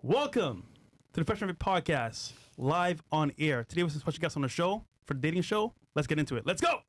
Welcome to the Fresh and Fit Podcast, live on air. Today was a special guest on the show for the dating show. Let's get into it. Let's go.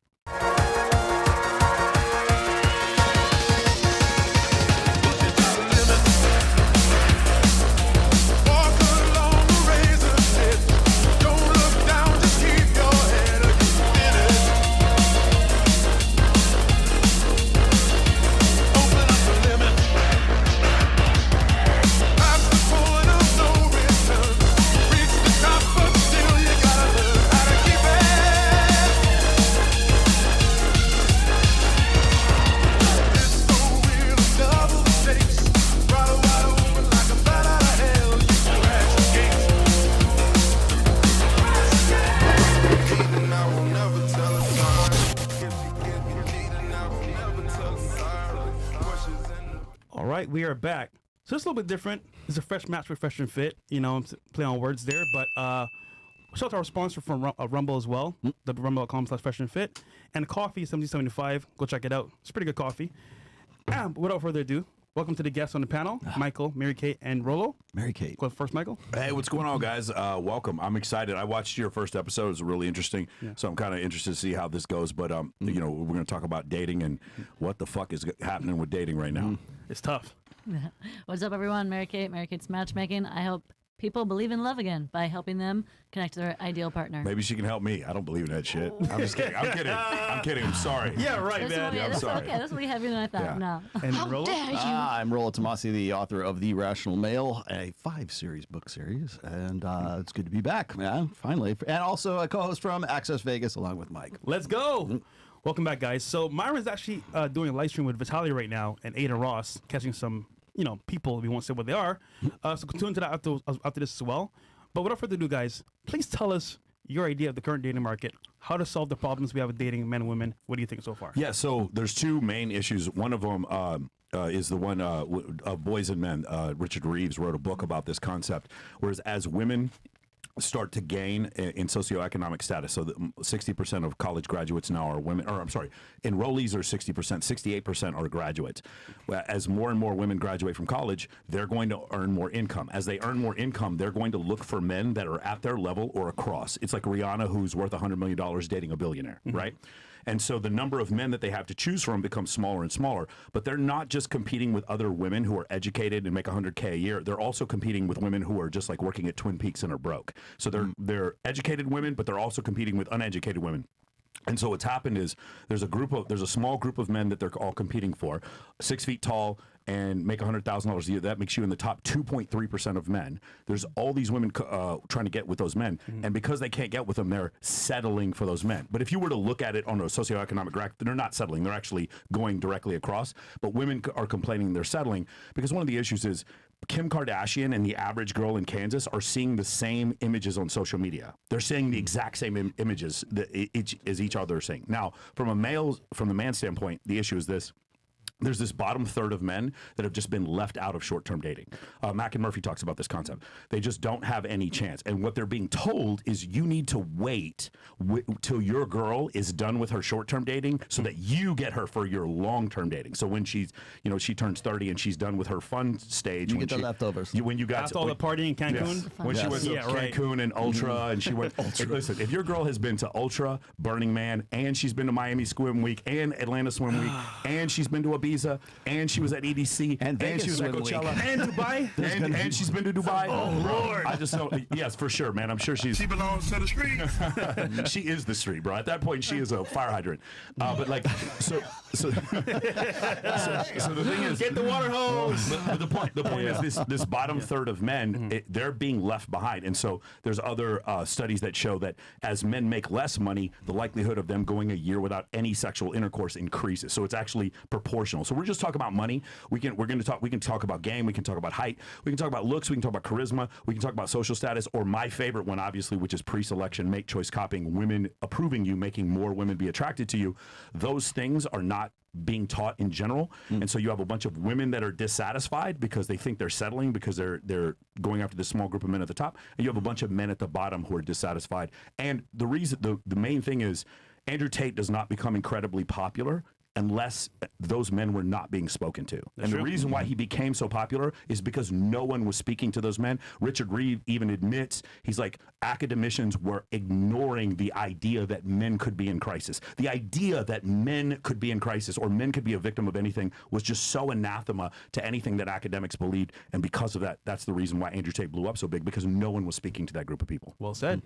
All right, we are back. So it's a little bit different. It's a fresh match with Fresh and Fit. You know, I'm playing on words there, but shout out to our sponsor from Rumble as well, the rumble.com/Fresh and Fit. And the coffee is $17.75. Go check it out. It's pretty good coffee. And without further ado, welcome to the guests on the panel, Michael, Mary Kate, and Rollo. Mary Kate. Go first, Michael. Hey, what's going on, guys? Welcome. I'm excited. I watched your first episode. It was really interesting. Yeah. So I'm kind of interested to see how this goes. But, you know, we're going to talk about dating and what the fuck is happening with dating right now. It's tough. What's up, everyone? Mary Kate, Mary Kate's Matchmaking. I hope people believe in love again by helping them connect to their ideal partner. Maybe she can help me. I don't believe in that shit. I'm just kidding. I'm kidding. I'm kidding. I'm sorry. Yeah, right, man. I'm that's sorry. okay. That's way heavier than I thought. Yeah. No. And Rollo? I'm Rollo Tomasi, the author of The Rational Male, a 5-series book series, and it's good to be back, man, finally. And also a co-host from Access Vegas along with Mike. Let's go. Welcome back, guys. So Myron's actually doing a live stream with Vitaly right now and Ada Ross, catching some, you know, people. We won't say what they are. So tune into that after this as well. But without further ado, guys, please tell us your idea of the current dating market, how to solve the problems we have with dating men and women. What do you think so far? Yeah, so there's two main issues. One of them is the one of Boys and Men. Richard Reeves wrote a book about this concept, whereas as women start to gain in socioeconomic status. So 60% of college graduates now are women, or I'm sorry, enrollees are 60%, 68% are graduates. As more and more women graduate from college, they're going to earn more income. As they earn more income, they're going to look for men that are at their level or across. It's like Rihanna, who's worth $100 million dating a billionaire, right? And so the number of men that they have to choose from becomes smaller and smaller. But they're not just competing with other women who are educated and make $100K a year. They're also competing with women who are just like working at Twin Peaks and are broke. So they're educated women, but they're also competing with uneducated women. And so what's happened is there's a small group of men that they're all competing for, 6 feet tall and make $100,000 a year. That makes you in the top 2.3% of men. There's all these women trying to get with those men. And because they can't get with them, they're settling for those men. But if you were to look at it on a socioeconomic graph, they're not settling. They're actually going directly across. But women are complaining they're settling because one of the issues is Kim Kardashian and the average girl in Kansas are seeing the same images on social media. They're seeing the exact same images that each other are seeing. Now, from the man standpoint, the issue is this. There's this bottom third of men that have just been left out of short-term dating. Mac and Murphy talks about this concept. They just don't have any chance. And what they're being told is you need to wait till your girl is done with her short-term dating so that you get her for your long-term dating. So when she turns 30 and she's done with her fun stage. You get the leftovers. When you got After all the partying in Cancun? Yes. When she went to Cancun and Ultra, and she went, listen, if your girl has been to Ultra, Burning Man, and she's been to Miami Swim Week, and Atlanta Swim Week, and she's been to Ibiza, and she was at EDC, and she was at Coachella, And Dubai? and she's been to Dubai. Oh, Lord. I just know, yes, for sure, man. I'm sure she belongs to the street. She is the street, bro. At that point, she is a fire hydrant. But like, so the thing is, Get the water hose. the point is this bottom third of men, they're being left behind. And so there's other studies that show that as men make less money, the likelihood of them going a year without any sexual intercourse increases. So it's actually proportional. So we're just talking about money. We can talk about game. We can talk about height. We can talk about looks. We can talk about charisma. We can talk about social status. Or my favorite one, obviously, which is pre-selection, make choice copying, women approving you, making more women be attracted to you. Those things are not being taught in general. And so you have a bunch of women that are dissatisfied because they think they're settling because they're going after this small group of men at the top. And you have a bunch of men at the bottom who are dissatisfied. And the main thing is Andrew Tate does not become incredibly popular unless those men were not being spoken to. That's and true. the reason why he became so popular is because no one was speaking to those men. Richard Reeve even admits, he's like, academicians were ignoring the idea that men could be in crisis. The idea that men could be in crisis or men could be a victim of anything was just so anathema to anything that academics believed. And because of that, that's the reason why Andrew Tate blew up so big, because no one was speaking to that group of people. Well said.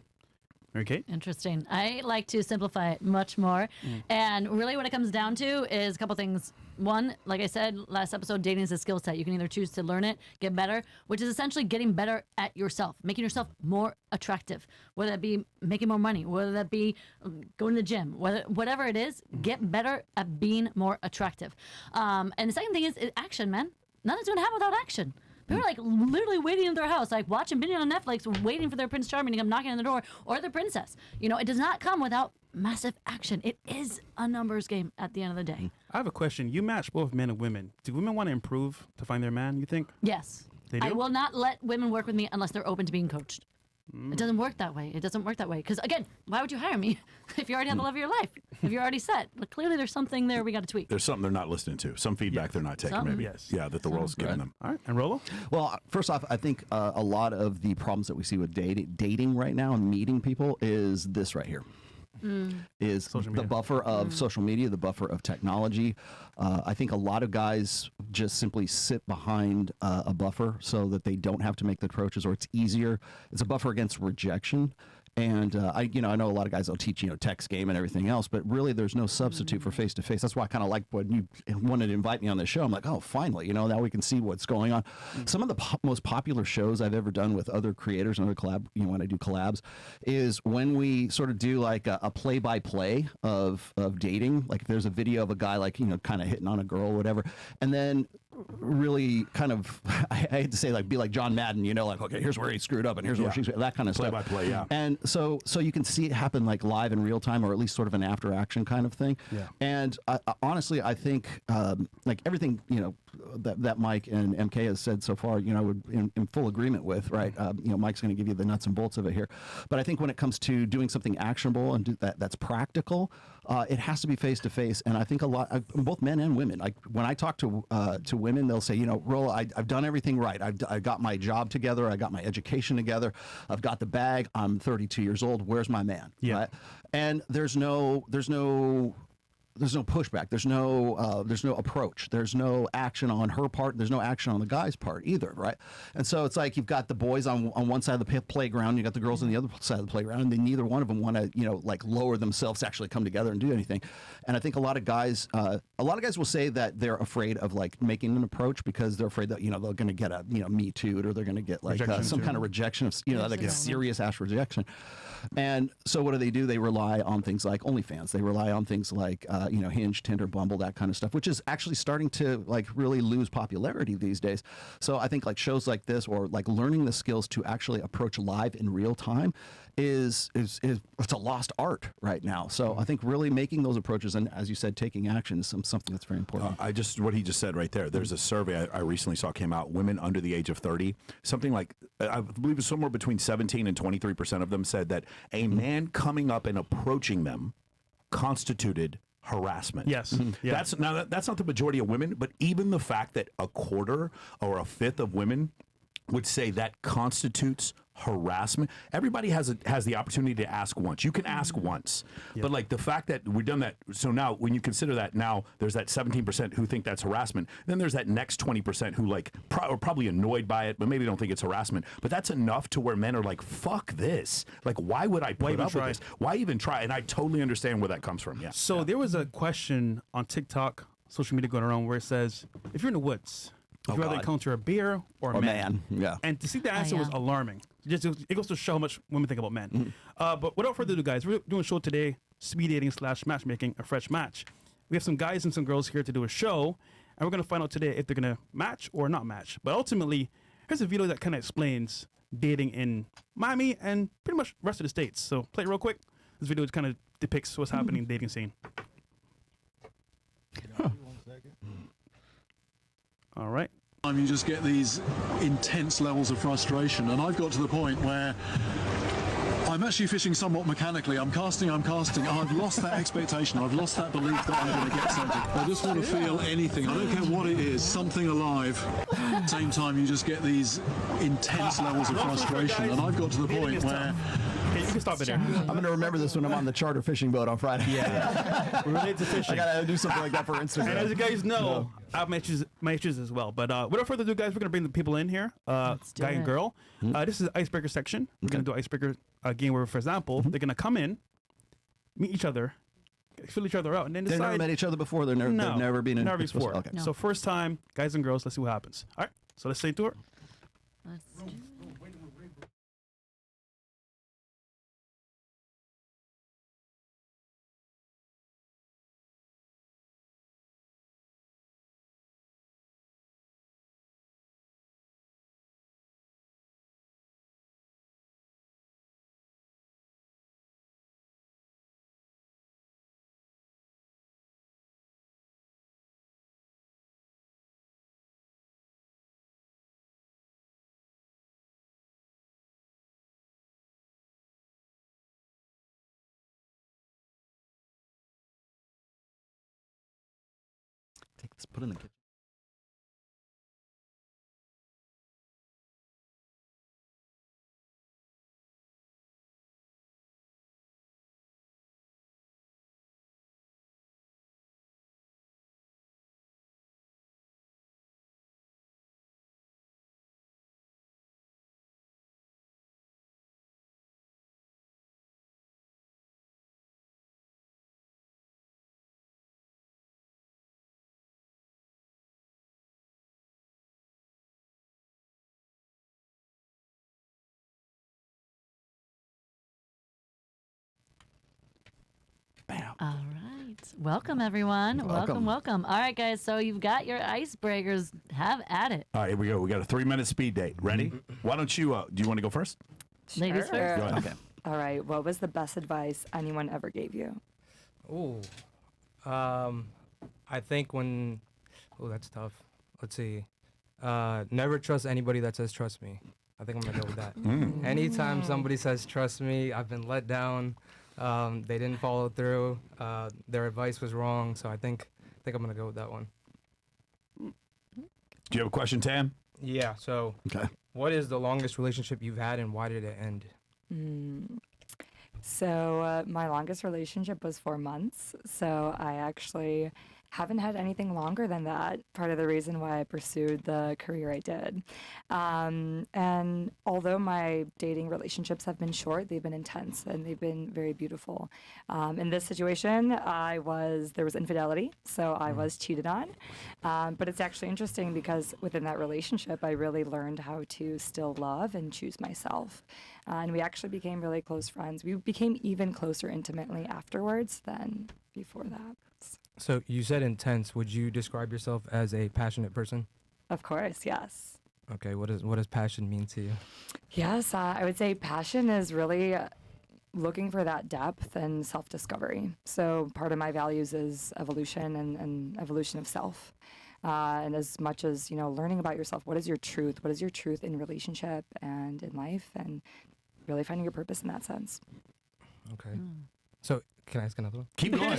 Mary Kate? Interesting. I like to simplify it much more. And really what it comes down to is a couple things. One, like I said last episode, dating is a skill set. You can either choose to learn it, get better, which is essentially getting better at yourself, making yourself more attractive, whether that be making more money, whether that be going to the gym, whatever it is, get better at being more attractive. And the second thing is action, man. Nothing's going to happen without action. People are like literally waiting in their house, like watching video on Netflix, waiting for their Prince Charming to come knocking on the door, or their princess. You know, it does not come without massive action. It is a numbers game at the end of the day. I have a question. You match both men and women. Do women want to improve to find their man, you think? Yes. They do? I will not let women work with me unless they're open to being coached. It doesn't work that way. It doesn't work that way. Because, again, why would you hire me if you already have the love of your life? If you're already set? But clearly there's something there we got to tweak. There's something they're not listening to. Some feedback they're not taking, Something. maybe. Yes. Yeah, that the world's giving them. All right. And Rollo? Well, first off, I think a lot of the problems that we see with dating right now and meeting people is this right here. Is Social the media. buffer of social media, the buffer of technology. I think a lot of guys just simply sit behind a buffer so that they don't have to make the approaches, or it's easier. It's a buffer against rejection. And I know a lot of guys will teach, text game and everything else, but really there's no substitute for face to face. That's why I kind of like when you wanted to invite me on this show. I'm like, oh, finally, now we can see what's going on. Some of the most popular shows I've ever done with other creators and other when I do collabs, is when we sort of do like a play by play of dating. Like if there's a video of a guy like kind of hitting on a girl or whatever, and then really kind of I hate to say like be like John Madden, like, okay, here's where he screwed up and here's where she's, that kind of Play stuff. by play, yeah. And so you can see it happen like live in real time, or at least sort of an after action kind of thing. Yeah. And honestly, I think like everything that Mike and MK has said so far, I would in full agreement with. Right. Mike's going to give you the nuts and bolts of it here, but I think when it comes to doing something actionable and that's practical, it has to be face to face. And I think both men and women, like when I talk to women, they'll say, Rollo, I've done everything right. I got my job together. I got my education together. I've got the bag. I'm 32 years old. Where's my man? Yeah. Right? And there's no pushback. There's no approach. There's no action on her part. There's no action on the guy's part either, right? And so it's like you've got the boys on one side of the playground, you got the girls on the other side of the playground, and then neither one of them want to, like lower themselves to actually come together and do anything. And I think a lot of guys will say that they're afraid of like making an approach because they're afraid that they're going to get a Me Too'd, or they're going to get like some kind of rejection of like a serious ass rejection. And so what do? They rely on things like OnlyFans. They rely on things like Hinge, Tinder, Bumble, that kind of stuff, which is actually starting to like really lose popularity these days. So I think like shows like this, or like learning the skills to actually approach live in real time, is it's a lost art right now. So I think really making those approaches and, as you said, taking action is something that's very important. What he just said right there. There's a survey I recently saw came out. Women under the age of 30, something like I believe it's somewhere between 17 and 23% of them said that a man coming up and approaching them constituted harassment. Yes. Yeah. That's not the majority of women, but even the fact that a quarter or a fifth of women would say that constitutes harassment. Everybody has the opportunity to ask once. You can ask once, but like the fact that we've done that. So now, when you consider that, now there's that 17% who think that's harassment. Then there's that next 20% who like are probably annoyed by it, but maybe don't think it's harassment. But that's enough to where men are like, "Fuck this! Like, why would I put up with this? Why even try?" And I totally understand where that comes from. Yeah. So there was a question on TikTok, social media going around, where it says, if you're in the woods, would you rather encounter a bear or a man? Yeah. And to see the answer was alarming. It goes to show how much women think about men. But without further ado, guys, we're doing a show today, speed dating / matchmaking, a fresh match. We have some guys and some girls here to do a show, and we're going to find out today if they're going to match or not match. But ultimately, here's a video that kind of explains dating in Miami and pretty much the rest of the states. So play it real quick. This video kind of depicts what's happening in the dating scene. All right. You just get these intense levels of frustration, and I've got to the point where I'm actually fishing somewhat mechanically. I'm casting. I've lost that expectation. I've lost that belief that I'm going to get something. I just want to feel anything. I don't care what it is, something alive. At the same time, you just get these intense levels of frustration. And I've got to the point where... Okay, you can stop it there. I'm going to remember this when I'm on the charter fishing boat on Friday. Yeah. Related to fishing. I got to do something like that for Instagram. And as you guys know, I have my issues as well. But without further ado, guys, we're going to bring the people in here, guy and girl. This is the icebreaker section. We're going to do an icebreaker game where, for example, they're going to come in, meet each other, fill each other out, and then decide. They've never met each other before. They've never been in. Never before. Okay. So first time, guys and girls, let's see what happens. All right, so let's say to it. Let's do it. Take this, put it in the kitchen. Bam. All right. Welcome, everyone. Welcome. All right, guys. So you've got your icebreakers. Have at it. All right, here we go. We got a 3-minute speed date. Ready? Why don't you, do you want to go first? Ladies first. Go ahead. Okay. All right. What was the best advice anyone ever gave you? Ooh. I think when... Oh, that's tough. Let's see. Never trust anybody that says trust me. I think I'm going to go with that. Anytime somebody says trust me, I've been let down. They didn't follow through. Their advice was wrong. So I think I'm going to go with that one. Do you have a question, Tam? Yeah. So Okay. what is the longest relationship you've had and why did it end? So my longest relationship was 4 months. So I actually haven't had anything longer than that. Part of the reason why I pursued the career I did. And although my dating relationships have been short, they've been intense and they've been very beautiful. In this situation, there was infidelity, so I was cheated on. But it's actually interesting because within that relationship, I really learned how to still love and choose myself. And we actually became really close friends. We became even closer intimately afterwards than before that. So you said intense. Would you describe yourself as a passionate person? Of course, yes. Okay. What does passion mean to you? Yes, I would say passion is really looking for that depth and self-discovery. So part of my values is evolution and evolution of self. And as much as, learning about yourself, what is your truth? What is your truth in relationship and in life? And really finding your purpose in that sense. Okay. So can I ask another one? Keep going.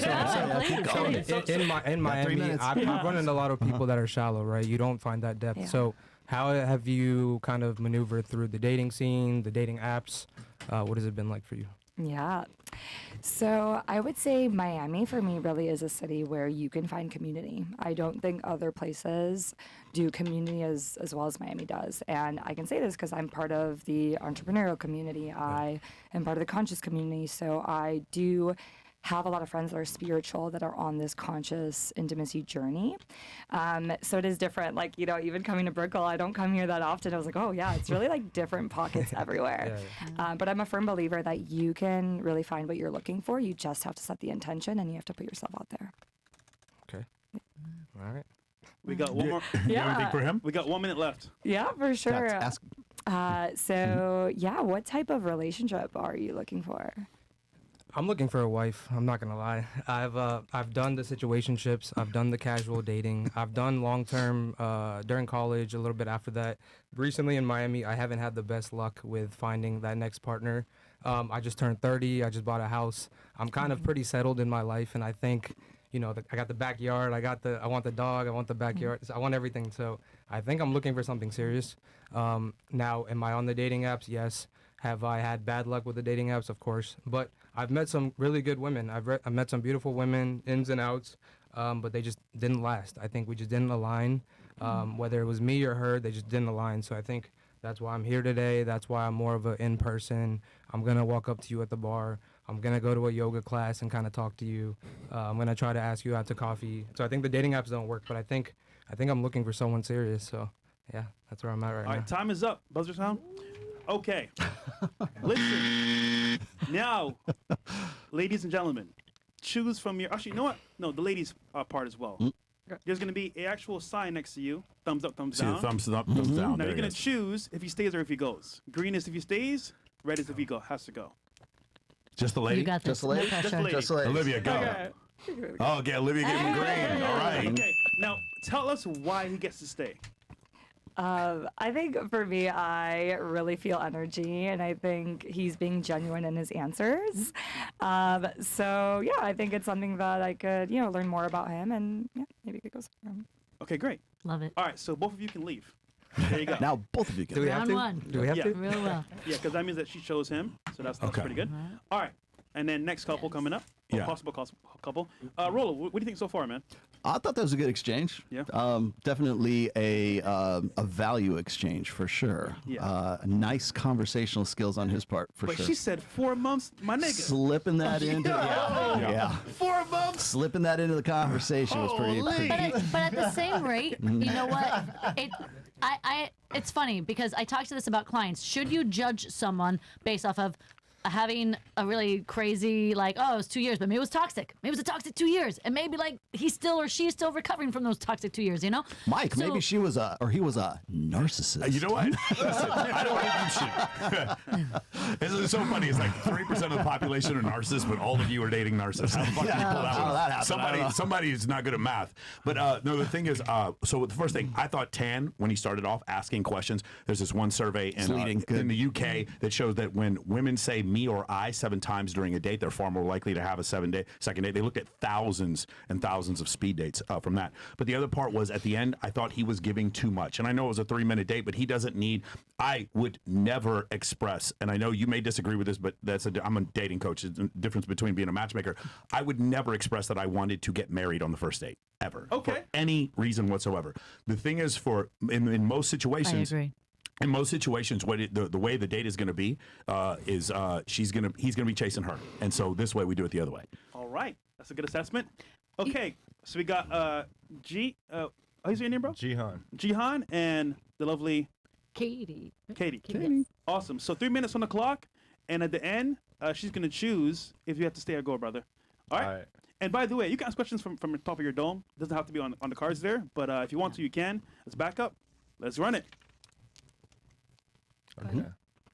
In Miami, I've run into a lot of people that are shallow, right? You don't find that depth. Yeah. So how have you kind of maneuvered through the dating scene, the dating apps? What has it been like for you? Yeah. So I would say Miami for me really is a city where you can find community. I don't think other places do community as well as Miami does. And I can say this because I'm part of the entrepreneurial community. I am part of the conscious community. So I do have a lot of friends that are spiritual, that are on this conscious intimacy journey. So it is different. Like, even coming to Brickell, I don't come here that often. I was like, oh yeah, it's really like different pockets everywhere. But I'm a firm believer that you can really find what you're looking for. You just have to set the intention and you have to put yourself out there. Okay. All right. We got one more. Yeah. For him? We got 1 minute left. Yeah, for sure. Ask. What type of relationship are you looking for? I'm looking for a wife. I'm not gonna lie. I've done the situationships. I've done the casual dating. I've done long term during college. A little bit after that. Recently in Miami, I haven't had the best luck with finding that next partner. I just turned 30. I just bought a house. I'm kind of pretty settled in my life, and I think, you know, I got the backyard. I want the dog. I want the backyard. I want everything. So I think I'm looking for something serious. Now, am I on the dating apps? Yes. Have I had bad luck with the dating apps? Of course. But I've met some really good women. I've met some beautiful women, ins and outs, but they just didn't last. I think we just didn't align. Whether it was me or her, they just didn't align. So I think that's why I'm here today. That's why I'm more of an in-person. I'm going to walk up to you at the bar. I'm going to go to a yoga class and kind of talk to you. I'm going to try to ask you out to coffee. So I think the dating apps don't work, but I think I'm looking for someone serious. So, yeah, that's where I'm at right now. All right, time is up. Buzzer sound. Okay. Listen. Now, ladies and gentlemen, choose from your. Actually, you know what? No, the ladies part as well. There's going to be an actual sign next to you. Thumbs up, thumbs See down. the thumbs up, thumbs down. Now There you're it going is. to choose if he stays or if he goes. Green is if he stays. Red is if he has to go. Just the lady? You got this. Just the lady? No pressure. Just the lady. Just like Olivia, go. Okay. Oh, okay, Olivia gave him green. All right. Okay. Now, tell us why he gets to stay. I think for me, I really feel energy, and I think he's being genuine in his answers. So yeah, I think it's something that I could, learn more about him, and yeah, maybe it goes. Okay, great. Love it. All right, so both of you can leave. There you go. now both of you Do can. we have Round to? one. Do we have Yeah. to? Real well. Yeah, because that means that she chose him, so that's Okay. pretty good. All right, and then next couple coming up. Yeah. Possible couple. Rollo, what do you think so far, man? I thought that was a good exchange. Yeah. Definitely a value exchange for sure. Yeah. Nice conversational skills on his part for But sure. she said 4 months, my nigga. Slipping that into yeah. 4 months. Slipping that into the conversation was pretty. Holy. But at the same rate, you know what? It's funny because I talk to this about clients. Should you judge someone based off of having a really crazy, like, oh, it was 2 years, but maybe it was toxic. Maybe it was a toxic 2 years. And maybe, like, he's still or she's still recovering from those toxic 2 years, you know? Mike, So- maybe he was a narcissist. You know what? Listen, I don't think you should. This is so funny. It's like 3% of the population are narcissists, but all of you are dating narcissists. How the fuck do you pull that How one? that happened, I don't know. Somebody is not good at math. But no, the thing is, so the first thing, I thought Tan, when he started off asking questions, there's this one survey in the UK that shows that when women say me or I 7 times during a date, they're far more likely to have a second date. They looked at thousands and thousands of speed dates from that. But the other part was at the end, I thought he was giving too much. And I know it was a 3-minute date, but he doesn't need. I would never express, and I know you may disagree with this, but I'm a dating coach. It's the difference between being a matchmaker. I would never express that I wanted to get married on the first date ever. Okay. For any reason whatsoever. The thing is, in most I situations. agree. In most situations, the way the date is going to be is he's going to be chasing her, and so this way we do it the other way. All right, that's a good assessment. Okay, so we got how's your name, bro? Jihan and the lovely Katie. Katie. Yes. Awesome. So 3 minutes on the clock, and at the end, she's gonna choose if you have to stay or go, brother. All right. And by the way, you can ask questions from the top of your dome. It doesn't have to be on the cards there, but if you want to, you can. Let's back up. Let's run it. Okay,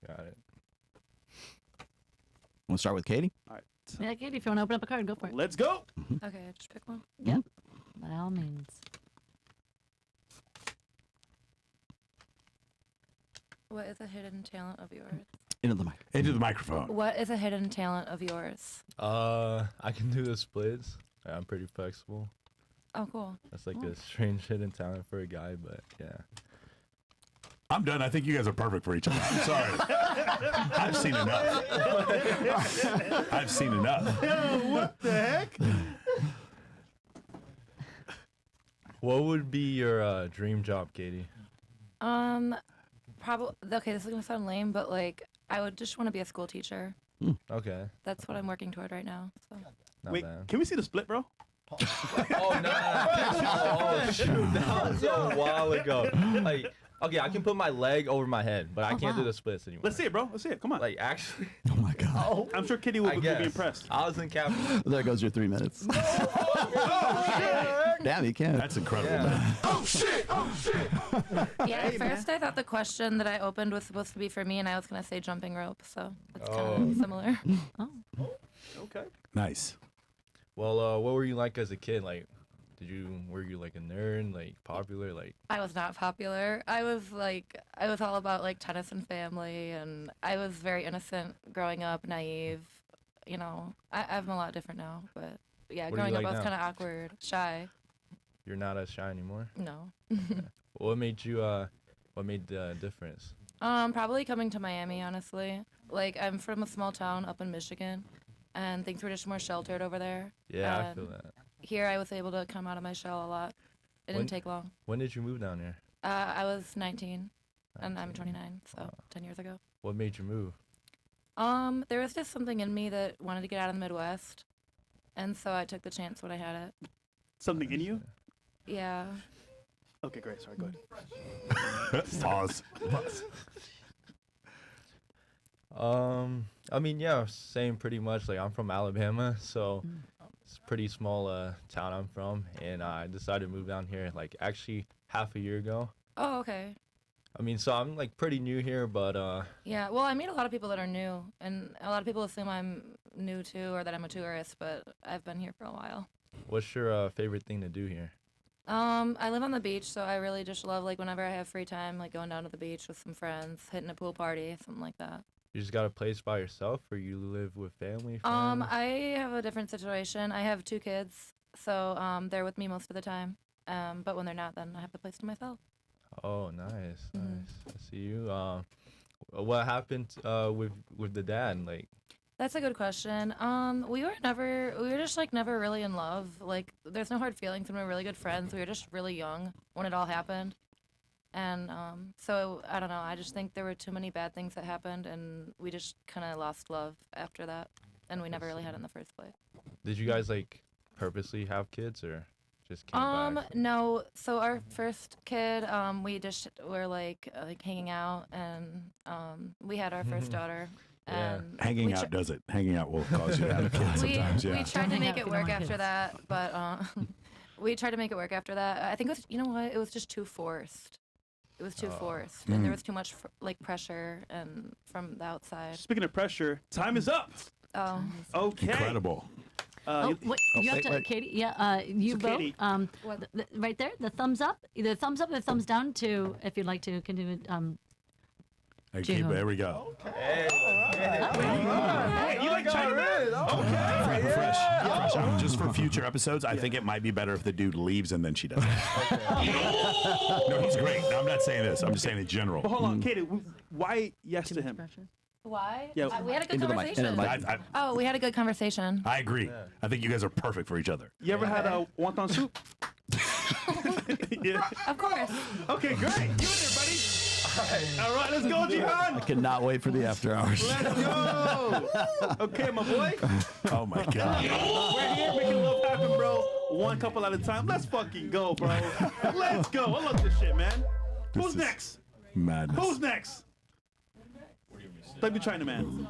got it. Want to start with Katie? All right. Yeah, Katie, if you want to open up a card, go for it. Let's go. Okay, just pick one. Yep. By all means. What is a hidden talent of yours? Into the mic. Into the microphone. What is a hidden talent of yours? I can do the splits. I'm pretty flexible. Oh, cool. That's like a strange hidden talent for a guy, but yeah. I'm done. I think you guys are perfect for each other. I'm sorry. I've seen enough. I've seen enough. What the heck? What would be your dream job, Katie? Probably. Okay, this is gonna sound lame, but like, I would just want to be a school teacher. Okay, That's what I'm working toward right now. So. not Wait, bad. can we see the split, bro? Oh no! Oh shoot, that was a while ago. Like, okay, I can put my leg over my head, but I can't do the splits anymore. Let's see it, bro. Let's see it. Come on. Like, actually, Oh my God. I'm sure Kitty will I be guess. impressed. I was in Captain. There goes your 3 minutes. Damn, you can. That's incredible. Yeah. Yeah, at first I thought the question that I opened was supposed to be for me, and I was gonna say jumping rope. So it's kind of similar. Okay. Nice. Well, what were you like as a kid? Like, Were you like a nerd, like popular, like? I was not popular. I was all about like tennis and family, and I was very innocent growing up, naive. You know, I'm a lot different now, but yeah, What are you growing up like I was now? kind of awkward, shy. You're not as shy anymore. No. What made you? What made the difference? Probably coming to Miami, honestly. Like, I'm from a small town up in Michigan, and things were just more sheltered over there. Yeah, I And feel that. Here, I was able to come out of my shell a lot. It When- didn't take long. When did you move down here? I was 19, and I'm 29, so 10 years ago. What made you move? There was just something in me that wanted to get out of the Midwest, and so I took the chance when I had it. Something in you? Yeah. Okay, great. Sorry, go ahead. Pause. I mean, yeah, same pretty much. Like, I'm from Alabama, so it's a pretty small town I'm from, and I decided to move down here, like, actually half a year ago. Oh, okay. I mean, so I'm, like, pretty new here, but, Yeah, well, I meet a lot of people that are new, and a lot of people assume I'm new too, or that I'm a tourist, but I've been here for a while. what's your favorite thing to do here? I live on the beach, so I really just love, like, whenever I have free time, like, going down to the beach with some friends, hitting a pool party, something like that. You just got a place by yourself, or you live with family, friends? I have a different situation. I have 2 kids, so they're with me most of the time. But when they're not, then I have the place to myself. Oh, nice, nice. I see you. What happened with the dad? Like, That's a good question. We were just like never really in love. Like, there's no hard feelings, and we're really good friends. We were just really young when it all happened. And so I don't know. I just think there were too many bad things that happened, and we just kind of lost love after that, and we never really had it in the first place. did you guys like purposely have kids, or just came by accident? No. So our first kid, we just were like hanging out, and we had our first daughter. Yeah. And Hanging we out tr- does it. Hanging out will cause you to have kids we, sometimes. we Yeah. tried to Hang make out it if you work don't want after kids. that, but we tried to make it work after that. I think it was, you know what? It was just too forced. It was too forced, and there was too much like pressure and from the outside. Speaking of pressure, time is up. Oh, Okay. Incredible. Oh, wait, you have wait, to, wait. Katie. Yeah, you So, vote. Katie. Right there, the thumbs up, either thumbs up or thumbs down to if you'd like to continue. Okay, Jihun. there we go. Hey, you like Chinaman? Okay. Fresh out. Just for future episodes, I think it might be better if the dude leaves and then she does it. No, he's great. No, I'm not saying this. I'm just saying in general. But hold on, Katie. Why yes to him? why? Yeah. We had a good Into the mic, into the conversation. mic. Oh, we had a good conversation. I agree. I think you guys are perfect for each other. You ever had a wonton soup? Yeah. Of course. Okay, great. You in there, buddy? All right, let's go, Jihan. I cannot wait for the after hours. Let's go. Okay, my boy. Oh my God. We're here making love happen, bro. One couple at a time. Let's fucking go, bro. Let's go. I love this shit, man. Who's is- next? Madness. Who's next? W Chinaman.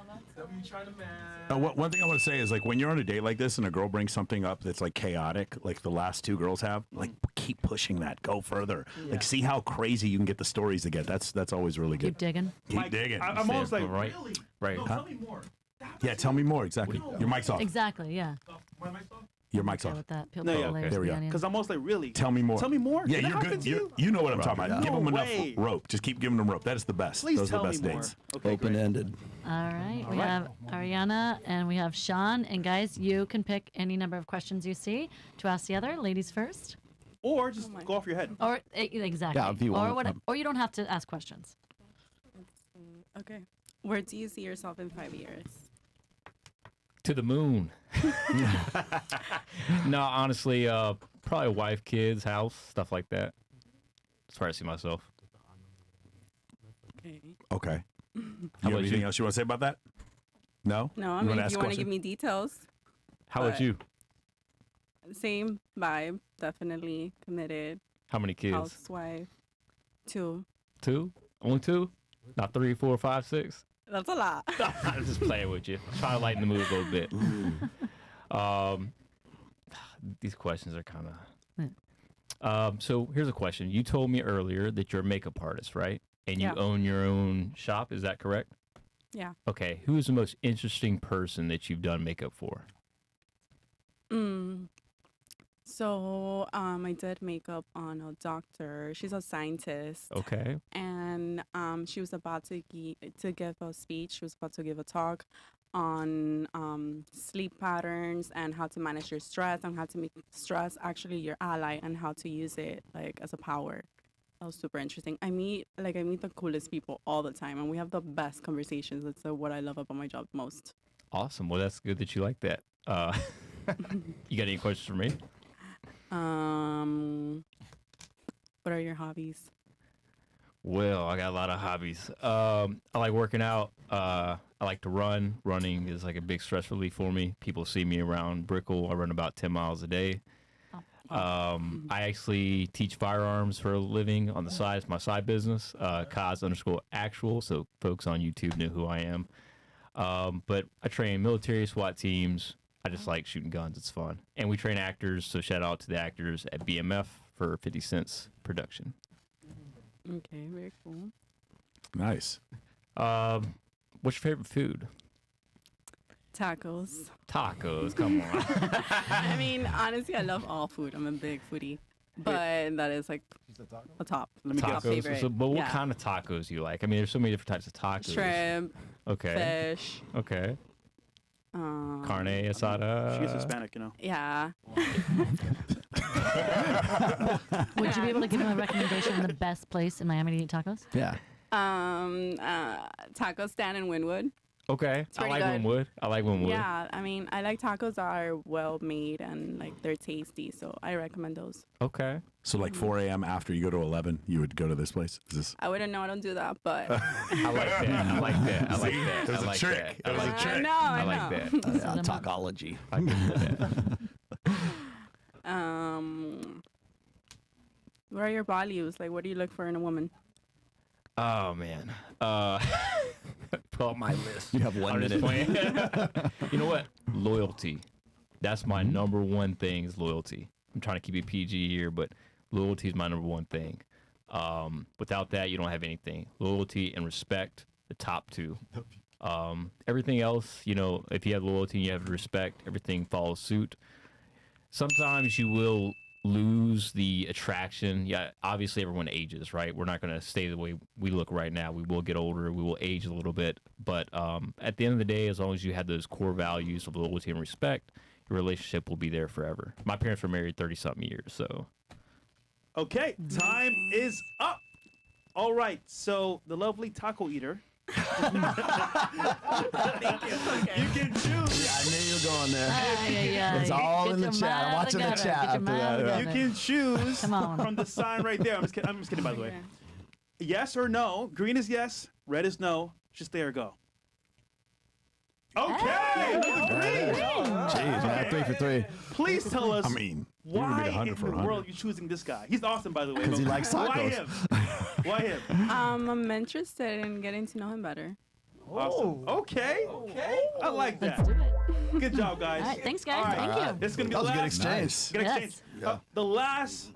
One thing I want to say is, like, when you're on a date like this and a girl brings something up that's like chaotic, like the last 2 girls have, like, keep pushing that. Go further. Like, see how crazy you can get the stories to get. That's always really good. Keep digging. Keep digging. I'm almost like, right. really? Right. No, Huh? tell me more. Yeah, tell me more. Exactly. Your mic's off. Exactly. Yeah. My mic's off? Your mic's Yeah, off. with that. Peel No, back yeah, the layers there we of the go. onion. Because I'm almost like, really? Tell me more. Tell me more. Yeah, Did that you're happen good. to you? You know what I'm talking about. No Give them enough way. rope. Just keep giving them rope. That is the best. Please Those are tell the me best more. dates. Okay, great. Open-ended. All right. We have Ariana and we have Sean. And guys, you can pick any number of questions you see to ask the other. Ladies first. Or just go off your head. Or exactly. Yeah, if you or want, or you don't have to ask questions. Okay. Where do you see yourself in 5 years? To the moon. No, honestly, probably wife, kids, house, stuff like that. That's where I see myself. Okay. Okay. You How have about anything you? else you want to say about that? No? No, I You mean, wanna if ask you a want to give question? me details, How about But- you? same vibe. Definitely committed. How many kids? Housewife. 2. 2? Only 2? Not 3, 4, 5, 6? That's a lot. I'm just playing with you. Trying to lighten the mood a little bit. These questions are kind of. So here's a question. You told me earlier that you're a makeup artist, right? And you Yeah. own your own shop. Is that correct? Yeah. Okay. Who is the most interesting person that you've done makeup for? So I did makeup on a doctor. She's a scientist. Okay. And she was about to give a speech. She was about to give a talk on sleep patterns and how to manage your stress and how to make stress actually your ally and how to use it like as a power. That was super interesting. I meet the coolest people all the time, and we have the best conversations. That's what I love about my job most. Awesome. Well, that's good that you like that. You got any questions for me? What are your hobbies? Well, I got a lot of hobbies. I like working out. I like to run. Running is like a big stress relief for me. People see me around Brickell. I run about 10 miles a day. I actually teach firearms for a living on the side. It's my side business, Kaz_actual. So folks on YouTube know who I am. But I train military SWAT teams. I just like shooting guns. It's fun. And we train actors. So shout out to the actors at BMF for 50 cents production. Okay, very cool. Nice. What's your favorite food? Tacos. Tacos. Come on. I mean, honestly, I love all food. I'm a big foodie. But that is like a top. Let me Tacos. favorite. So, but what Yeah. kind of tacos do you like? I mean, there's so many different types of tacos. Shrimp, Okay. fish. Okay. Carne asada. She's Hispanic, you know. Yeah. Would you be able to give him a recommendation on the best place in Miami to eat tacos? Yeah. Taco stand in Wynwood. Okay. I pretty like good. Wynwood. I like Wynwood. Yeah, I mean, I like tacos that are well made and like they're tasty, so I recommend those. Okay. So like 4 a.m. after you go to 11, you would go to this place? Is this? I wouldn't know, I don't do that, but I like that. I like that. I like that. There's I a like trick. That. I There's a like trick. I that. know, I I like know. that. Talkology. I can do that. What are your values? Like, what do you look for in a woman? Oh man. Pull up my list. You have 1 I'm just minute. playing. You know what? Loyalty. That's my number one thing is loyalty. I'm trying to keep it PG here, but loyalty is my number one thing. Without that, you don't have anything. Loyalty and respect, the top two. Everything else, you know, if you have loyalty and you have respect, everything follows suit. Sometimes you will lose the attraction. Yeah, obviously everyone ages, right? We're not going to stay the way we look right now. We will get older. We will age a little bit. But at the end of the day, as long as you have those core values of loyalty and respect, your relationship will be there forever. My parents were married 30-something years, so. Okay, time is up. All right, so the lovely taco eater. Thank you. You can choose. Yeah, I knew you were going there. Yeah. It's all in the chat. I'm watching the chat after that. You can choose Come on. from the sign right there. I'm just kidding, by the way. Yes or no. Green is yes. Red is no. Just stay or go. Okay. Jeez, man, 3 for 3. Please tell us I mean, you would why be in 100 for the 100. world you're choosing this guy. He's awesome, by the way. 'Cause he likes Why tacos. him? Why him? I'm interested in getting to know him better. Awesome. Okay. I like Let's that. do it. Good job, guys. All right, thanks, guys. All right. Thank you. This is gonna be That was the a good last exchange. Good Yes. exchange. The last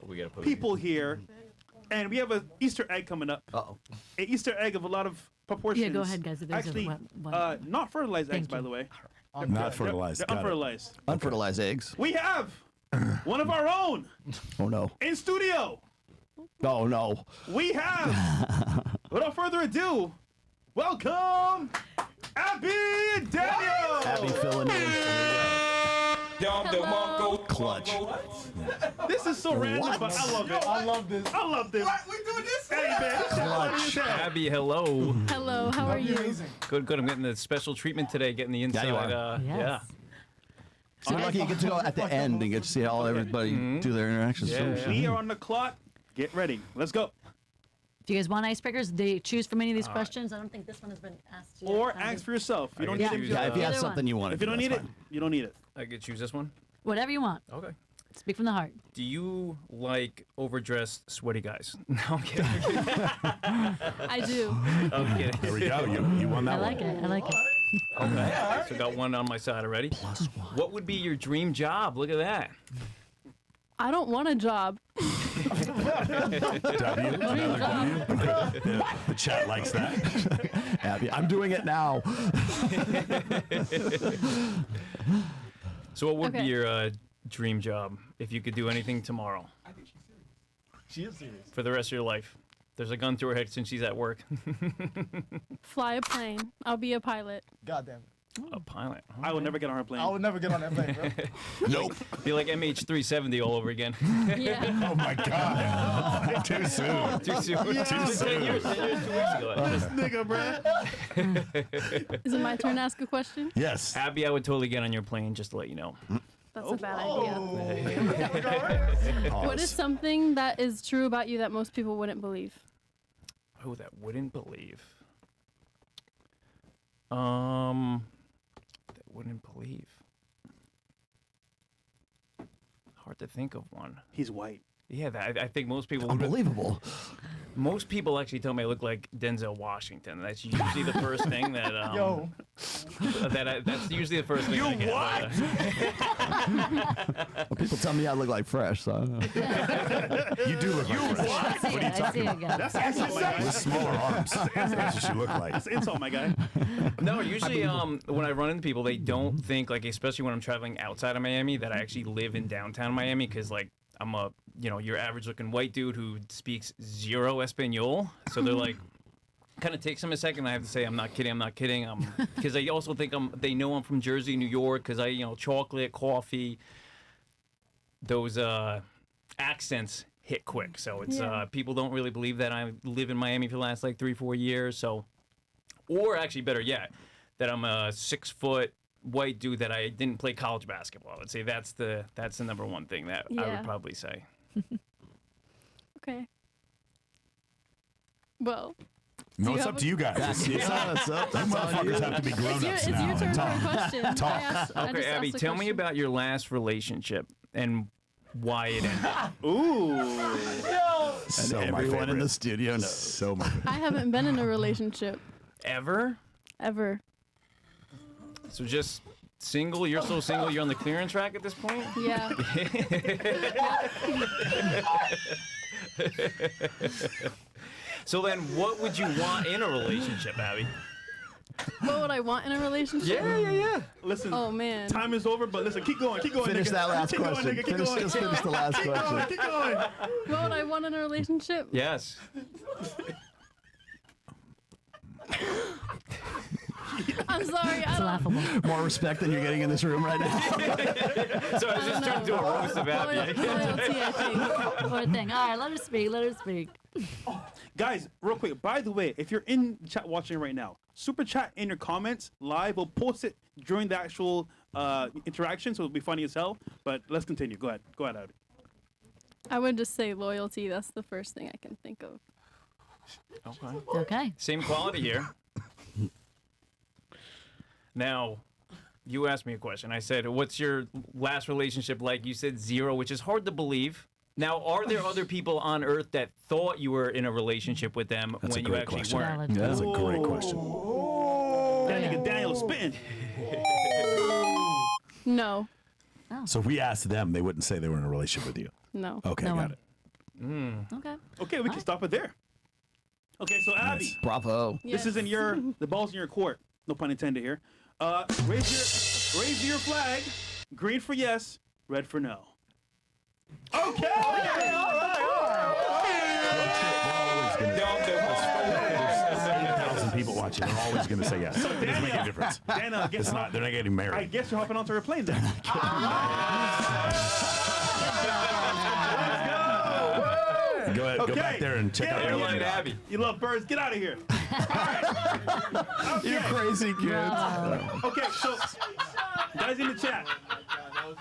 We gotta put people here, and we have an Easter egg coming up. Uh-oh. An Easter egg of a lot of proportions. Yeah, go ahead, guys, if there's a Actually, what- not fertilized eggs, Thank by you. the way. Not fertilized. They're Got it. unfertilized. Unfertilized eggs. We have one of our own Oh, no. in studio. Oh, no. We have, without further ado, welcome Abby and Daniel. Abby filling in. Clutch. This is so random, but I love it. I love this. I love this. What? We doing this? Hey, man. Clutch. Abby, hello. Hello, how are you? Good. I'm getting the special treatment today, getting the inside. you are. Yes. Yeah. So you're lucky you get to go at the end and get to see how everybody do their interactions. Yeah. We are on the clock. Get ready. Let's go. If you guys want icebreakers, they choose from any of these questions. I don't think this one has been asked yet. Or ask for yourself. You don't need can it. choose, Yeah, if you have Either something one. you want to If you don't need it, you don't need it. I could choose this one. Whatever you want. Okay. Speak from the heart. Do you like overdressed, sweaty guys? No, I'm kidding. I do. I'm kidding. There we go. You won I that like one. it. I like it. Okay. So got one on my side already. Plus one. What would be your dream job? Look at that. I don't want a job. W. Another W. The chat likes that. Abby, I'm doing it now. So what would be Okay. your dream job, if you could do anything tomorrow She is serious. for the rest of your life. There's a gun through her head since she's at work. Fly a plane. I'll be a pilot. God damn it. A pilot. I would never get on her plane. I would never get on that plane, bro. Nope. Be like MH370 all over again. Yeah. Oh my God. Too soon. Too soon. Too 10 soon. years, 2 weeks ago. This nigga, bruh. Is it my turn to ask a question? Yes. Abby, I would totally get on your plane just to let you know. That's a bad idea. Pause. What is something that is true about you that most people wouldn't believe? Who that wouldn't believe? That wouldn't believe. Hard to think of one. He's white. Yeah, I think most people would. Unbelievable. Most people actually tell me I look like Denzel Washington. That's usually the first thing that. Yo. That's usually the first thing. I get. Well, people tell me I look like Fresh, so I don't know. You do look like Fresh. I see it. I see it again. That's the insult, my guy. With smaller arms. That's what you look like. That's the insult, my guy. No, usually when I run into people, they don't think, like, especially when I'm traveling outside of Miami, that I actually live in downtown Miami, because, like, I'm a, your average looking white dude who speaks zero Espanol. So they're like, kind of takes them a second. I have to say, I'm not kidding. Because they also think they know I'm from Jersey, New York, because chocolate, coffee, those accents hit quick. So it's people don't really believe that I live in Miami for the last like 3-4 years. So, or actually better yet, that I'm a 6-foot white dude that I didn't play college basketball. I would say that's the number one thing that I Yeah. would probably say. Okay. Well, No, you it's have up to you guys. You motherfuckers have to be it's grown-ups it's now. your turn for a Talk. question. Talk. I just Okay, Abby, asked a tell me question. about your last relationship and why it ended. Ooh. So And my everyone in favorite. the studio knows. So my I haven't been in a relationship Ever? ever. So just single? You're so single, you're on the clearance rack at this point? Yeah. So then what would you want in a relationship, Abby? What would I want in a relationship? Yeah. Listen, Oh man. time is over, but listen, keep going, Finish nigga. that last Keep going, question. nigga, keep going. Just finish the last question. Keep going. What would I want in a relationship? Yes. I'm sorry. I It's don't. laughable. More respect than you're getting in this room right now. So I was just trying to do a roast of Abby. Loyalty, I think. Poor thing. All right, let her speak. Let her speak. Guys, real quick, by the way, if you're in the chat watching right now, super chat in your comments live. We'll post it during the actual interaction, so it'll be funny as hell. But let's continue. Go ahead, Abby. I would just say loyalty. That's the first thing I can think of. Okay. Okay. Same quality here. Now, you asked me a question. I said, what's your last relationship like? You said 0, which is hard to believe. Now, are there other people on Earth that thought you were in a relationship with them That's a when you great actually question. weren't? Valid. That's a great question. That nigga Daniel spitting. No. So if we asked them, they wouldn't say they were in a relationship with you. No. Okay, No got one. it. Okay. Okay, we can stop it there. Okay, so Abby, Nice. Bravo. this is in the ball's in your court. No pun intended here. Raise your flag. Green for yes, red for no. Okay. There's 8,000 people watching. They're always going to say yes. It doesn't make any difference. Dana, It's not. They're not getting I married. guess you're hopping onto her plane then. Go ahead. Go Okay. back there and check Get out out the of Airline here. Abby. You love birds. Get out of here. You crazy kids. Okay, so guys in the chat,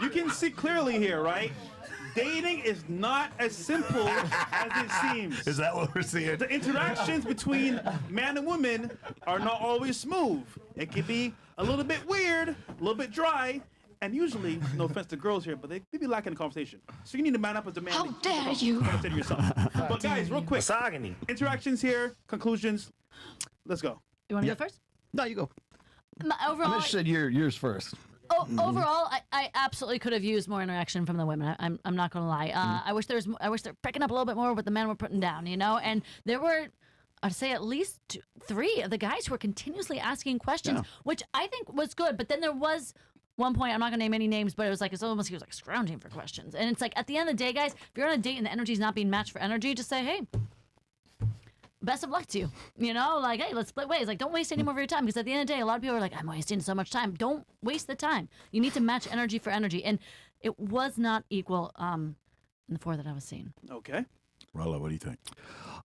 you can see clearly here, right? Dating is not as simple as it seems. Is that what we're seeing? The interactions between man and woman are not always smooth. It can be a little bit weird, a little bit dry, and usually, no offense to girls here, but they be lacking the conversation. So you need to man up as a man. How dare you? Consider yourself. But guys, real quick, interactions here, conclusions. Let's go. You want to go first? No, you go. M- I'm Overall, interested yours first. overall, I absolutely could have used more interaction from the women. I'm not gonna lie. I wish they're picking up a little bit more what the men were putting down. And there were, I'd say, at least 3 of the guys who were continuously asking questions, which I think was good. But then there was one point, I'm not gonna name any names, but it was like he was like scrounging for questions. And it's like at the end of the day, guys, if you're on a date and the energy's not being matched for energy, just say, hey, best of luck to you. You know, like, hey, let's split ways. Like, don't waste any more of your time, because at the end of the day, a lot of people are like, I'm wasting so much time. Don't waste the time. You need to match energy for energy. And it was not equal in the 4 that I was seeing. Okay. Rollo, what do you think?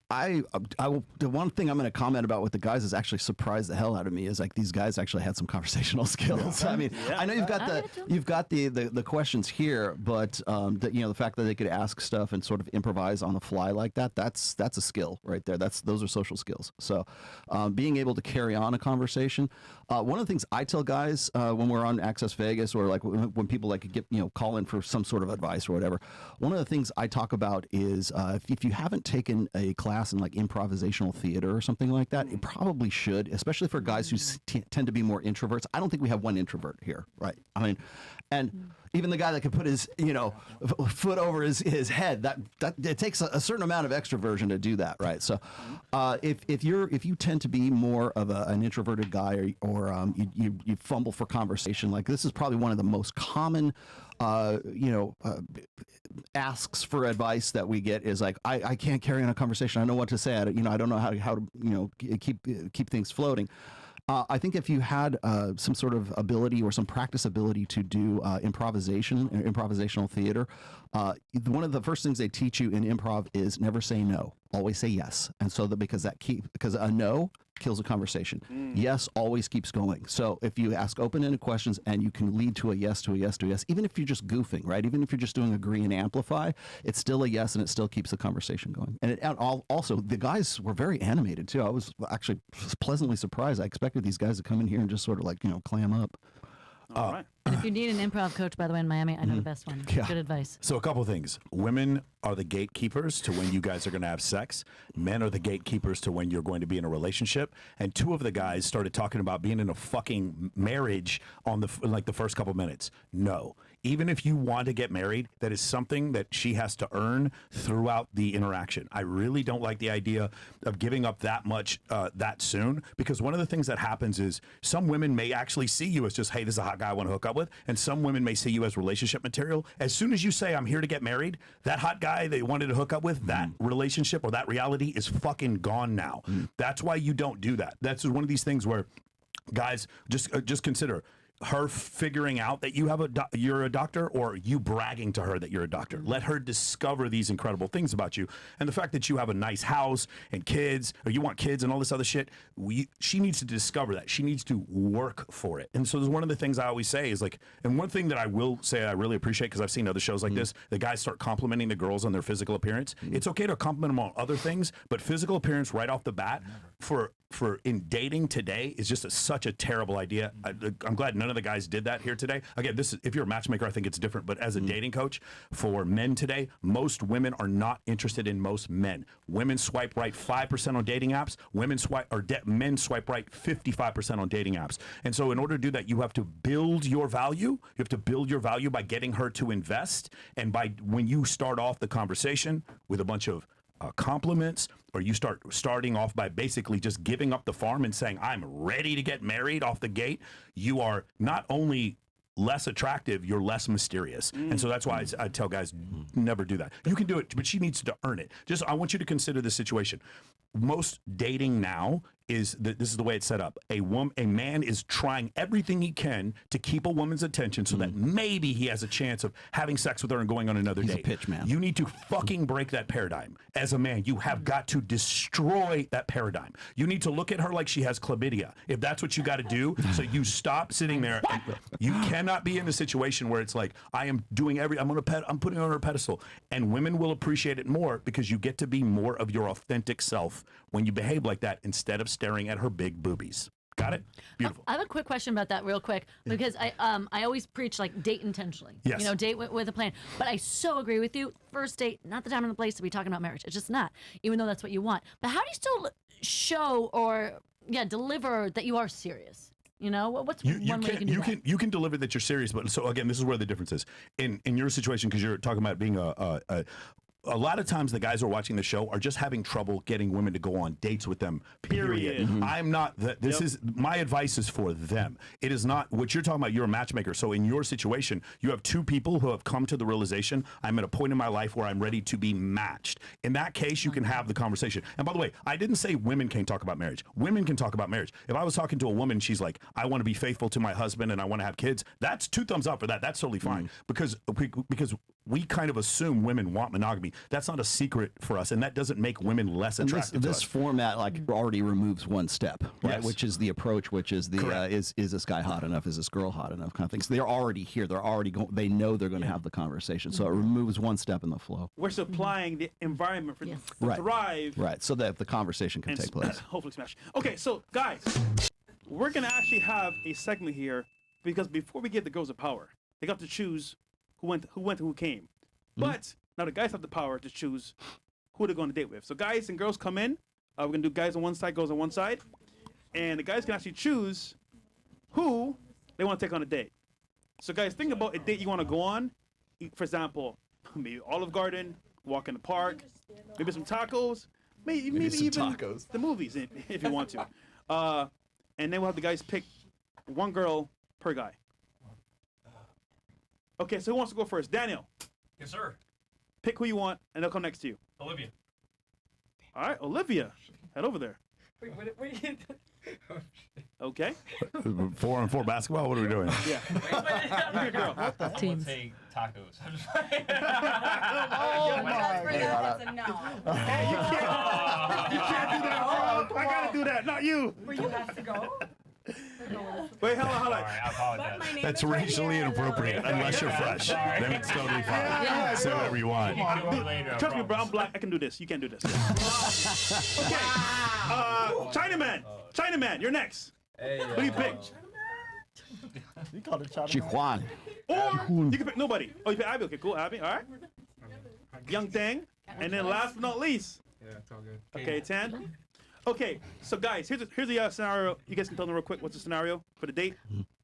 The one thing I'm going to comment about with the guys is actually surprised the hell out of me is like these guys actually had some conversational skills. I mean, I know you've got the questions here, but the fact that they could ask stuff and sort of improvise on the fly like that's a skill right there. Those are social skills. So being able to carry on a conversation. One of the things I tell guys when we're on Access Vegas or like when people like get call in for some sort of advice or whatever, one of the things I talk about is if you haven't taken a class in like improvisational theater or something like that, it probably should, especially for guys who tend to be more introverts. I don't think we have one introvert here, right? I mean, and even the guy that can put his foot over his head, that it takes a certain amount of extroversion to do that, right? So if you tend to be more of an introverted guy or you fumble for conversation, like this is probably one of the most common asks for advice that we get is like, I can't carry on a conversation. I know what to say. I don't know how to keep things floating. I think if you had some sort of ability or some practice ability to do improvisational theater, one of the first things they teach you in improv is never say no, always say yes. And so because a no kills a conversation. Yes always keeps going. So if you ask open-ended questions and you can lead to a yes, to a yes, to a yes, even if you're just goofing, right? Even if you're just doing agree and amplify, it's still a yes and it still keeps the conversation going. And also, the guys were very animated too. I was actually pleasantly surprised. I expected these guys to come in here and just sort of like, clam up. All right. And if you need an improv coach, by the way, in Miami, I know the best one. Yeah. Good advice. So a couple things. Women are the gatekeepers to when you guys are going to have sex. Men are the gatekeepers to when you're going to be in a relationship. And 2 of the guys started talking about being in a fucking marriage on the first couple minutes. No. Even if you want to get married, that is something that she has to earn throughout the interaction. I really don't like the idea of giving up that much that soon, because one of the things that happens is some women may actually see you as just, hey, this is a hot guy I want to hook up with, and some women may see you as relationship material. As soon as you say, I'm here to get married, that hot guy that you wanted to hook up with, that relationship or that reality is fucking gone now. That's why you don't do that. That's one of these things where guys just consider her figuring out that you're a doctor, or you bragging to her that you're a doctor. Let her discover these incredible things about you. And the fact that you have a nice house and kids, or you want kids and all this other shit, she needs to discover that. She needs to work for it. And so there's one of the things I always say is like, and one thing that I will say I really appreciate, because I've seen other shows like this, the guys start complimenting the girls on their physical appearance. It's okay to compliment them on other things, but physical appearance right off the bat for in dating today is just such a terrible idea. I'm glad none of the guys did that here today. Again, if you're a matchmaker, I think it's different, but as a dating coach for men today, most women are not interested in most men. Women swipe right 5% on dating apps. Men swipe right 55% on dating apps. And so in order to do that, you have to build your value. You have to build your value by getting her to invest. And when you start off the conversation with a bunch of compliments, or you starting off by basically just giving up the farm and saying, I'm ready to get married off the gate, you are not only less attractive, you're less mysterious. And so that's why I tell guys, never do that. You can do it, but she needs to earn it. I want you to consider this situation. Most dating now is this is the way it's set up. A man is trying everything he can to keep a woman's attention so that maybe he has a chance of having sex with her and going on another date. He's a pitch man. You need to fucking break that paradigm. As a man, you have got to destroy that paradigm. You need to look at her like she has chlamydia, if that's what you got to do. So you stop sitting there. And you cannot be in a situation where it's like, I'm putting her on her pedestal. And women will appreciate it more because you get to be more of your authentic self when you behave like that, instead of staring at her big boobies. Got it? Beautiful. I have a quick question about that real quick, because I always preach like date intentionally. Yes. Date with a plan. But I so agree with you. First date, not the time and the place to be talking about marriage. It's just not, even though that's what you want. But how do you still show or deliver that you are serious? What's one way you can do that? You can deliver that you're serious, but so again, this is where the difference is. In your situation, because you're talking about being a lot of times the guys who are watching the show are just having trouble getting women to go on dates with them. Period. I'm not. This is my advice is for them. It is not what you're talking about. You're a matchmaker. So in your situation, you have two people who have come to the realization I'm at a point in my life where I'm ready to be matched. In that case, you can have the conversation. And by the way, I didn't say women can't talk about marriage. Women can talk about marriage. If I was talking to a woman, she's like, I want to be faithful to my husband and I want to have kids. That's 2 thumbs up for that. That's totally fine because we kind of assume women want monogamy. That's not a secret for us, and that doesn't make women less attractive. This format already removes one step, right? Yes. Which is the approach, which is the is this guy hot enough? Is this girl hot enough? Kind of thing. So they're already here. They're already going. They know they're going to have the conversation. So it removes one step in the flow. We're supplying the environment for them to thrive. Right. So that the conversation can take place. Hopefully smash. Okay, so guys, we're gonna actually have a segment here because before we give the girls the power, they got to choose who went and who came. But now the guys have the power to choose who they're going to date with. So guys and girls come in. We're going to do guys on one side, girls on one side. And the guys can actually choose who they want to take on a date. So guys, think about a date you want to go on. For example, maybe Olive Garden, walk in the park, maybe some tacos, maybe even tacos. the movies if you want to. And then we'll have the guys pick one girl per guy. Okay, so who wants to go first? Daniel. Yes, sir. Pick who you want, and they'll come next to you. Olivia. All right, Olivia, head over there. Wait, what are you Okay. 4-on-4 basketball. What are we doing? Yeah. You're a girl. Teams. Take tacos. Oh my God. Hey, you can't do that. Oh, I gotta do that, not you. Where you have to go? Wait, hold on. Sorry, I apologize. That's racially inappropriate unless you're fresh. Then it's totally fine. Say whatever you want. Trust me, bro. I'm black. I can do this. You can't do this. Okay. Chinaman, you're next. Who do you pick? You called it Chihuahua. Or you can pick nobody. Oh, you pick Abby. Okay, cool. Abby. All right. Young Tang. And then last but not least. Yeah, it's all good. Okay, Tan. Okay, so guys, here's the scenario. You guys can tell them real quick what's the scenario for the date.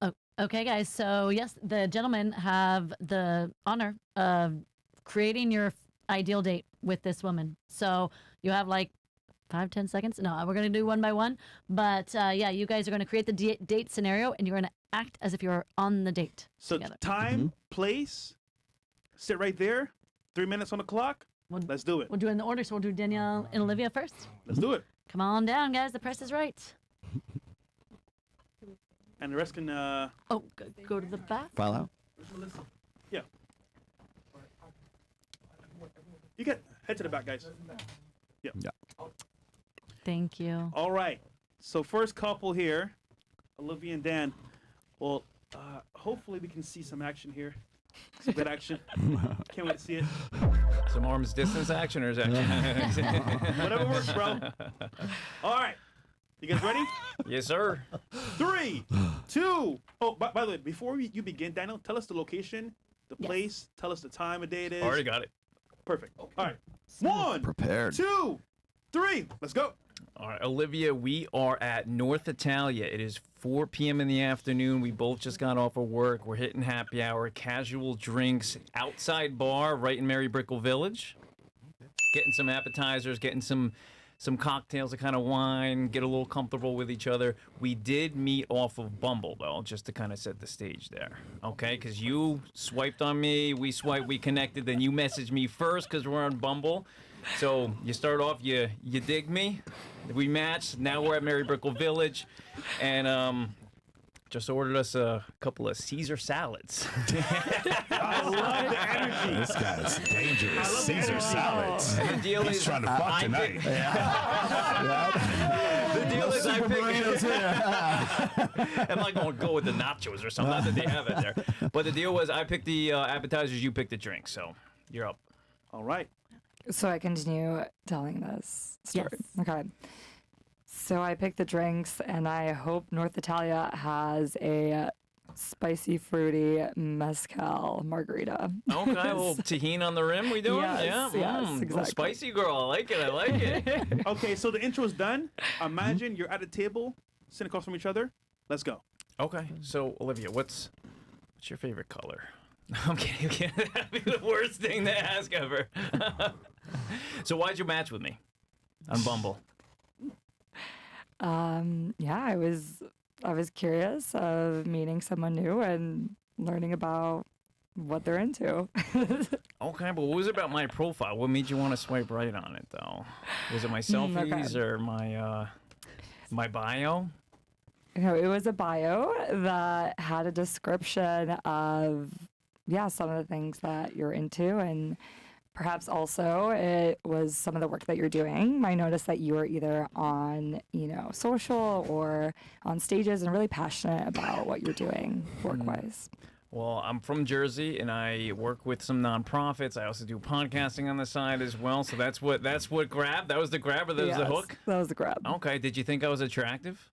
Oh, okay, guys. So yes, the gentlemen have the honor of creating your ideal date with this woman. So you have like 5-10 seconds. No, we're gonna do one by one. But yeah, you guys are gonna create the date scenario, and you're gonna act as if you're on the date. So together. time, place, sit right there. 3 minutes on the clock. Let's do it. We'll do it in the order. So we'll do Danielle and Olivia first. Let's do it. Come on down, guys. The press is right. And the rest can. Oh, go to the back. File out. Yeah. You can head to the back, guys. Yeah. Thank you. All right. So first couple here, Olivia and Dan. Well, hopefully we can see some action here. Some good action. Can't wait to see it. Some arms distance action or is that? Whatever works, bro. All right. You guys ready? Yes, sir. 3, 2. Oh, by the way, before you begin, Daniel, tell us the location, the place. Tell us the time of day it is. Already got it. Perfect. All right. 1, Prepared. 2, 3. Let's go. All right, Olivia, we are at North Italia. It is 4 p.m. in the afternoon. We both just got off of work. We're hitting happy hour, casual drinks, outside bar right in Mary Brickell Village. Getting some appetizers, getting some cocktails, a kind of wine, get a little comfortable with each other. We did meet off of Bumble, though, just to kind of set the stage there, okay? Because you swiped on me, we swiped, we connected, then you messaged me first because we're on Bumble. So you start off, you dig me, we matched. Now we're at Mary Brickell Village, and just ordered us a couple of Caesar salads. I love the energy. This guy's dangerous. Caesar salads. And the deal He's is, trying to fuck tonight. the deal is I picked. I'm not going to go with the nachos or something. Not that they have it there. But the deal was I picked the appetizers, you picked the drinks. So you're up. All right. So I continue telling this story. Yes. Okay. So I picked the drinks, and I hope North Italia has a spicy, fruity mezcal margarita. Okay, a little tahini on the rim we doing? Yes, Yeah, yes, little exactly. spicy girl. I like it. Okay, so the intro's done. Imagine you're at a table, sitting across from each other. Let's go. Okay, so Olivia, what's your favorite color? I'm kidding. That'd be the worst thing to ask ever. So why'd you match with me on Bumble? Yeah, I was curious of meeting someone new and learning about what they're into. Okay, but what was it about my profile? What made you want to swipe right on it, though? Was it my selfies or my bio? It was a bio that had a description of, some of the things that you're into, and perhaps also it was some of the work that you're doing. I noticed that you were either on, social or on stages and really passionate about what you're doing work-wise. Well, I'm from Jersey, and I work with some nonprofits. I also do podcasting on the side as well. So that's what grabbed. That was the grab, or that was the hook. That was the grab. Okay. Did you think I was attractive?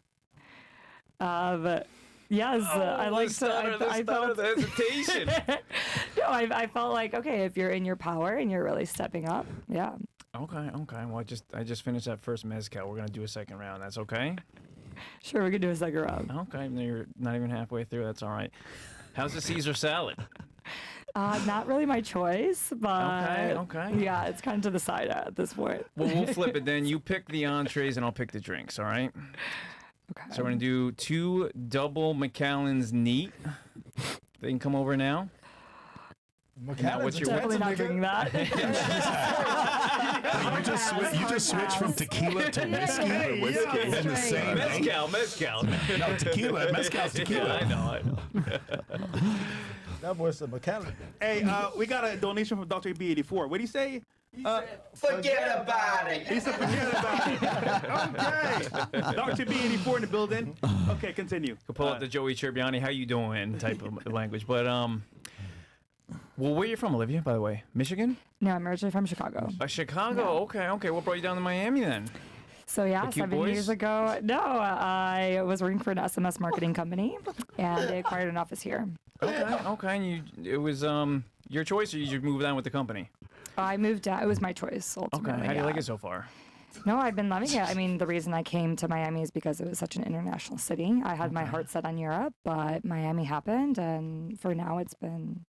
Yes, I like to. I felt the hesitation. No, I felt like, okay, if you're in your power and you're really stepping up, yeah. Okay. Well, I just finished that first mezcal. We're gonna do a second round. That's okay. Sure, we can do a second round. Okay. You're not even halfway through. That's all right. How's the Caesar salad? Not really my choice, but okay. Yeah, it's kind of to the side at this point. Well, we'll flip it then. You pick the entrees and I'll pick the drinks, all right? Okay. So we're going to do 2 double Macallan's neat. They can come over now. What's your definitely not drinking that. You just switched from tequila to whiskey. In the same Mezcal. No, tequila. Mezcal's tequila. I know. That boy said McAllen. Hey, we got a donation from Dr. B84. What did he say? Forget about it. He said forget about it. Okay. Dr. B84 in the building. Okay, continue. Could pull up the Joey Tribbiani, how you doing type of language. But, well, where are you from, Olivia, by the way? Michigan? No, I'm originally from Chicago. Chicago. Yeah. Okay. What brought you down to Miami then? So yeah, The cute 7 years boys? ago, I was working for an SMS marketing company, and they acquired an office here. Okay. And it was your choice, or you just moved on with the company? I moved out. It was my choice, ultimately. Okay. How do you yeah. like it so far? No, I've been loving it. I mean, the reason I came to Miami is because it was such an international city. I had my heart set on Europe, but Miami happened, and for now, it's been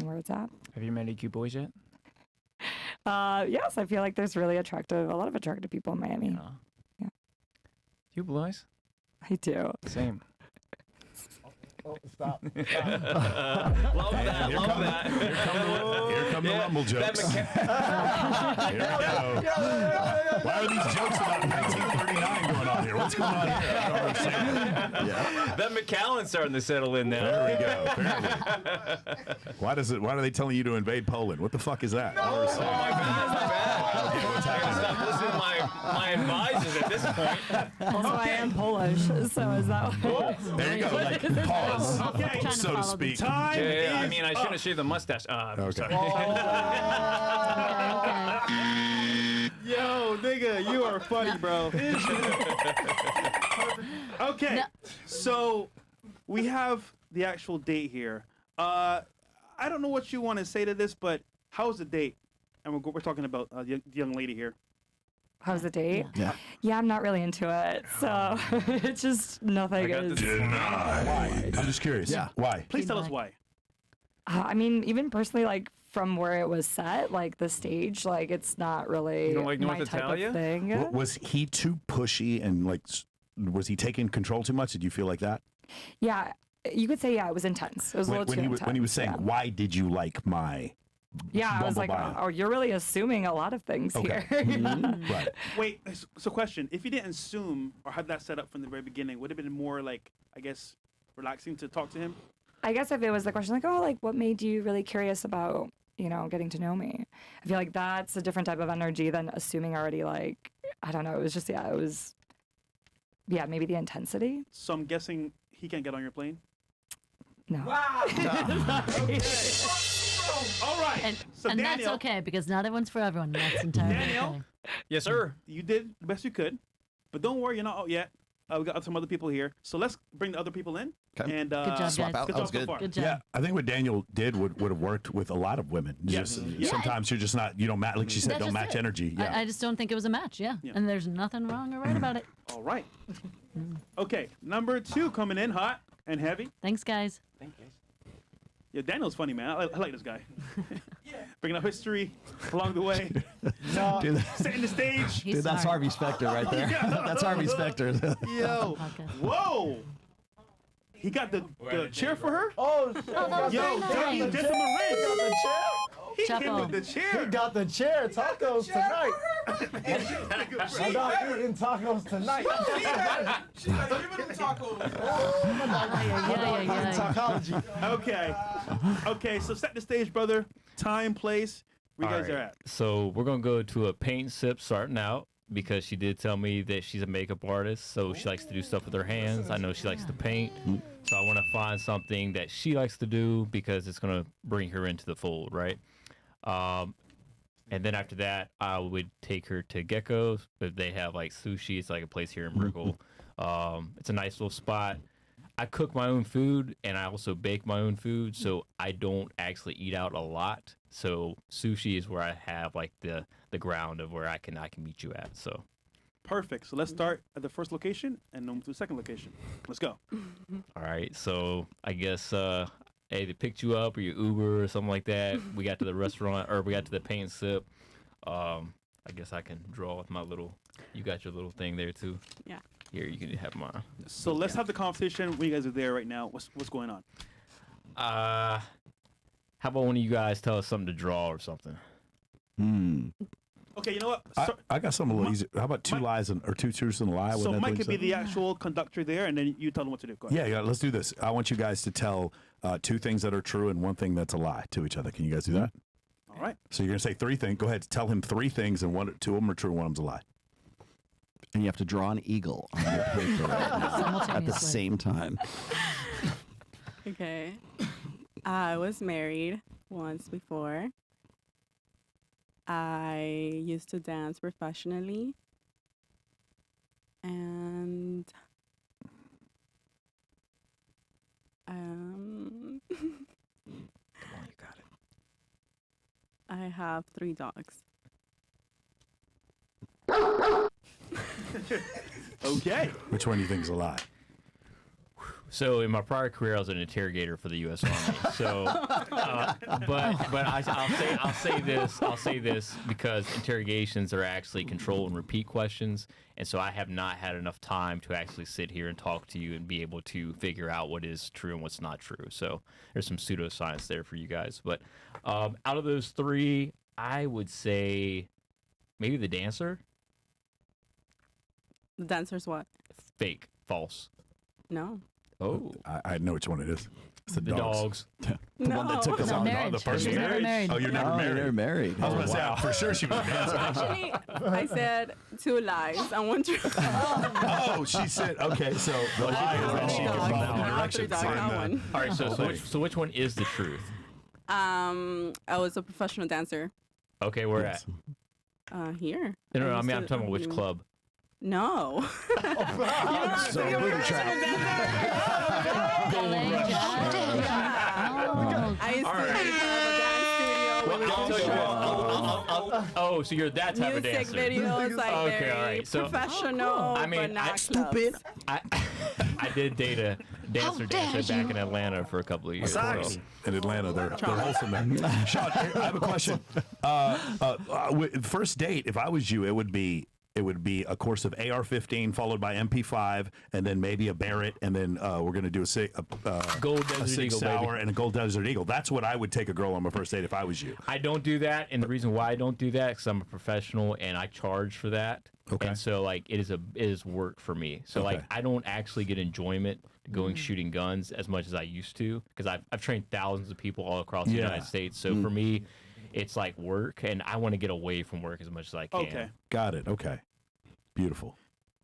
where it's at. Have you met any cute boys yet? Yes, I feel like there's really a lot of attractive people in Miami. Yeah. You blue eyes? I do. Same. Oh, stop. Love that. Here come the rumble jokes. Here we go. Why are these jokes about 1939 going on here? What's going on here? I don't understand. Yeah. That McAllen's starting to settle in now. There we go. Apparently. Why are they telling you to invade Poland? What the fuck is that? I don't understand. Oh my bad. Okay, what's I gotta happening? stop listening to my advisors at this point. Also, I am Polish, so is that what? There you go. Like, pause, Okay. so to speak. Time Yeah, I is mean, I shouldn't have shaved the mustache. Okay. Sorry. Yo, nigga, you are funny, bro. Okay, so we have the actual date here. I don't know what you want to say to this, but how's the date? And we're talking about the young lady here. How's the date? Yeah. Yeah, I'm not really into it, so it's just nothing is. Why? I'm just curious. Yeah. Why? Please tell us why. I mean, even personally, like from where it was set, like the stage, like it's not really You don't like my North type Italia? of thing. Was he too pushy and like, was he taking control too much? Did you feel like that? Yeah, you could say it was intense. It was a little too intense. When he was saying, yeah. "Why did you like my?" Yeah, I was Bumble like, bio? oh, you're really assuming a lot of things Okay. here. Right. Wait, so question. If you didn't assume or have that set up from the very beginning, would it have been more like, I guess, relaxing to talk to him? I guess if it was the question like, oh, like what made you really curious about, getting to know me? I feel like that's a different type of energy than assuming already, like, I don't know. It was just, maybe the intensity. So I'm guessing he can't get on your plane? No. All right. And Daniel, that's okay because not everyone's for everyone. That's entirely Daniel? okay. Yes, sir. You did the best you could, but don't worry, you're not out yet. We got some other people here, so let's bring the other people in. Okay. And Good job, Swap guys. out. good That job was so good. far. Good job. Yeah, I think what Daniel did would have worked with a lot of women. Yes. Yeah. Sometimes you're just not, you don't match, like she said, That's don't just match it. energy. Yeah. I just don't think it was a match. Yeah. And there's nothing wrong or right about it. All right. Okay, number 2 coming in hot and heavy. Thanks, guys. Yeah, Daniel's funny, man. I like this guy. Bringing up history along the way. No, Dude, Setting the stage. He's dude, that's smart. Harvey Specter right there. That's Harvey Specter. Yo. Podcast. Whoa. He got the chair for her? oh, shit. Yo, Dougie, He gentleman got Riggs. the chair. He came Chapo. with the He chair. got the chair. Tacos tonight. I'm not eating tacos tonight. Yeah. Psychology. Okay, so set the stage, brother. Time, place, where you guys are at. So we're gonna go to a paint and sip starting out because she did tell me that she's a makeup artist, so she likes to do stuff with her hands. I know she likes to paint, so I want to find something that she likes to do because it's gonna bring her into the fold, right? And then after that, I would take her to Gecko's, but they have like sushi. It's like a place here in Brickell. It's a nice little spot. I cook my own food and I also bake my own food, so I don't actually eat out a lot. So sushi is where I have like the ground of where I can meet you at. So Perfect. So let's start at the first location and then move to the second location. Let's go. all right, so I guess hey, they picked you up or your Uber or something like that. We got to the restaurant or we got to the paint and sip. I guess I can draw with my little. You got your little thing there too. Yeah. Here, you can have mine. So let's have the conversation when you guys are there right now. What's going on? How about one of you guys tell us something to draw or something? Okay, you know what? I got something a little easier. How about two lies or two truths and a lie? So Mike could be the actual conductor there, and then you tell them what to do. Go ahead. Yeah, let's do this. I want you guys to tell two things that are true and one thing that's a lie to each other. Can you guys do that? All right. So you're going to say three things. Go ahead. Tell him three things, and two of them are true, one of them's a lie. And you have to draw an eagle on your paper at the same time. Okay. I was married once before. I used to dance professionally. And Come on, you got it. I have 3 dogs. Okay. Which one do you think is a lie? So in my prior career, I was an interrogator for the U.S. Army. So, but I'll say this because interrogations are actually control and repeat questions, and so I have not had enough time to actually sit here and talk to you and be able to figure out what is true and what's not true. So there's some pseudoscience there for you guys. But out of those 3, I would say maybe the dancer. The dancer's what? Fake, false. No. Oh, I know which one it is. It's the dogs. The one that took us No, on. marriage. The person She's never married. Oh, you're never married. You're married. I was going to say, for sure she was a dancer. Actually, I said 2 lies and 1 truth. Oh, she said, okay, so the lie is that she can follow the directions. One. All right, so which one is the truth? I was a professional dancer. Okay, where at? Here. No, I used mean, to- I'm talking about which club. No. So booty trap. I used to have a dance studio with Oh, so you're that type of music dancer. videos, like Okay, very all right. So, professional, I mean, but not stupid. clubs. I did date a dancer back in Atlanta for a couple of years. So. In Atlanta, they're wholesome there. Sean, I have a question. First date, if I was you, it would be a course of AR-15 followed by MP5 and then maybe a Barrett and then we're going to do a Gold Desert Sig Eagle, Sauer baby. and a Gold Desert Eagle. That's what I would take a girl on my first date if I was you. I don't do that, and the reason why I don't do that is because I'm a professional and I charge for that. Okay. And so like it is work for me. So like I don't actually get enjoyment going shooting guns as much as I used to because I've trained thousands of people all across the United States. So for me, it's like work, and I want to get away from work as much as I can. Okay. Got it. Okay. Beautiful.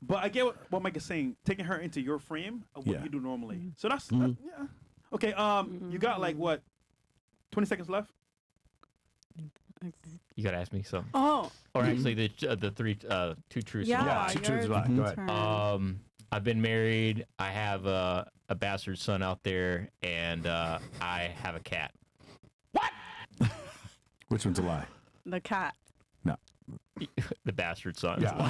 But I get what Mike is saying, taking her into your frame of what you do normally. So that's, yeah. Okay, you got like what, 20 seconds left? You gotta ask me something. Oh. Or actually, the 2 truths. Yeah, and a lie. 2 truths and a lie. Go ahead. turn. I've been married. I have a bastard son out there, and I have a cat. Which one's a lie? The cat. No. The bastard son. Yeah.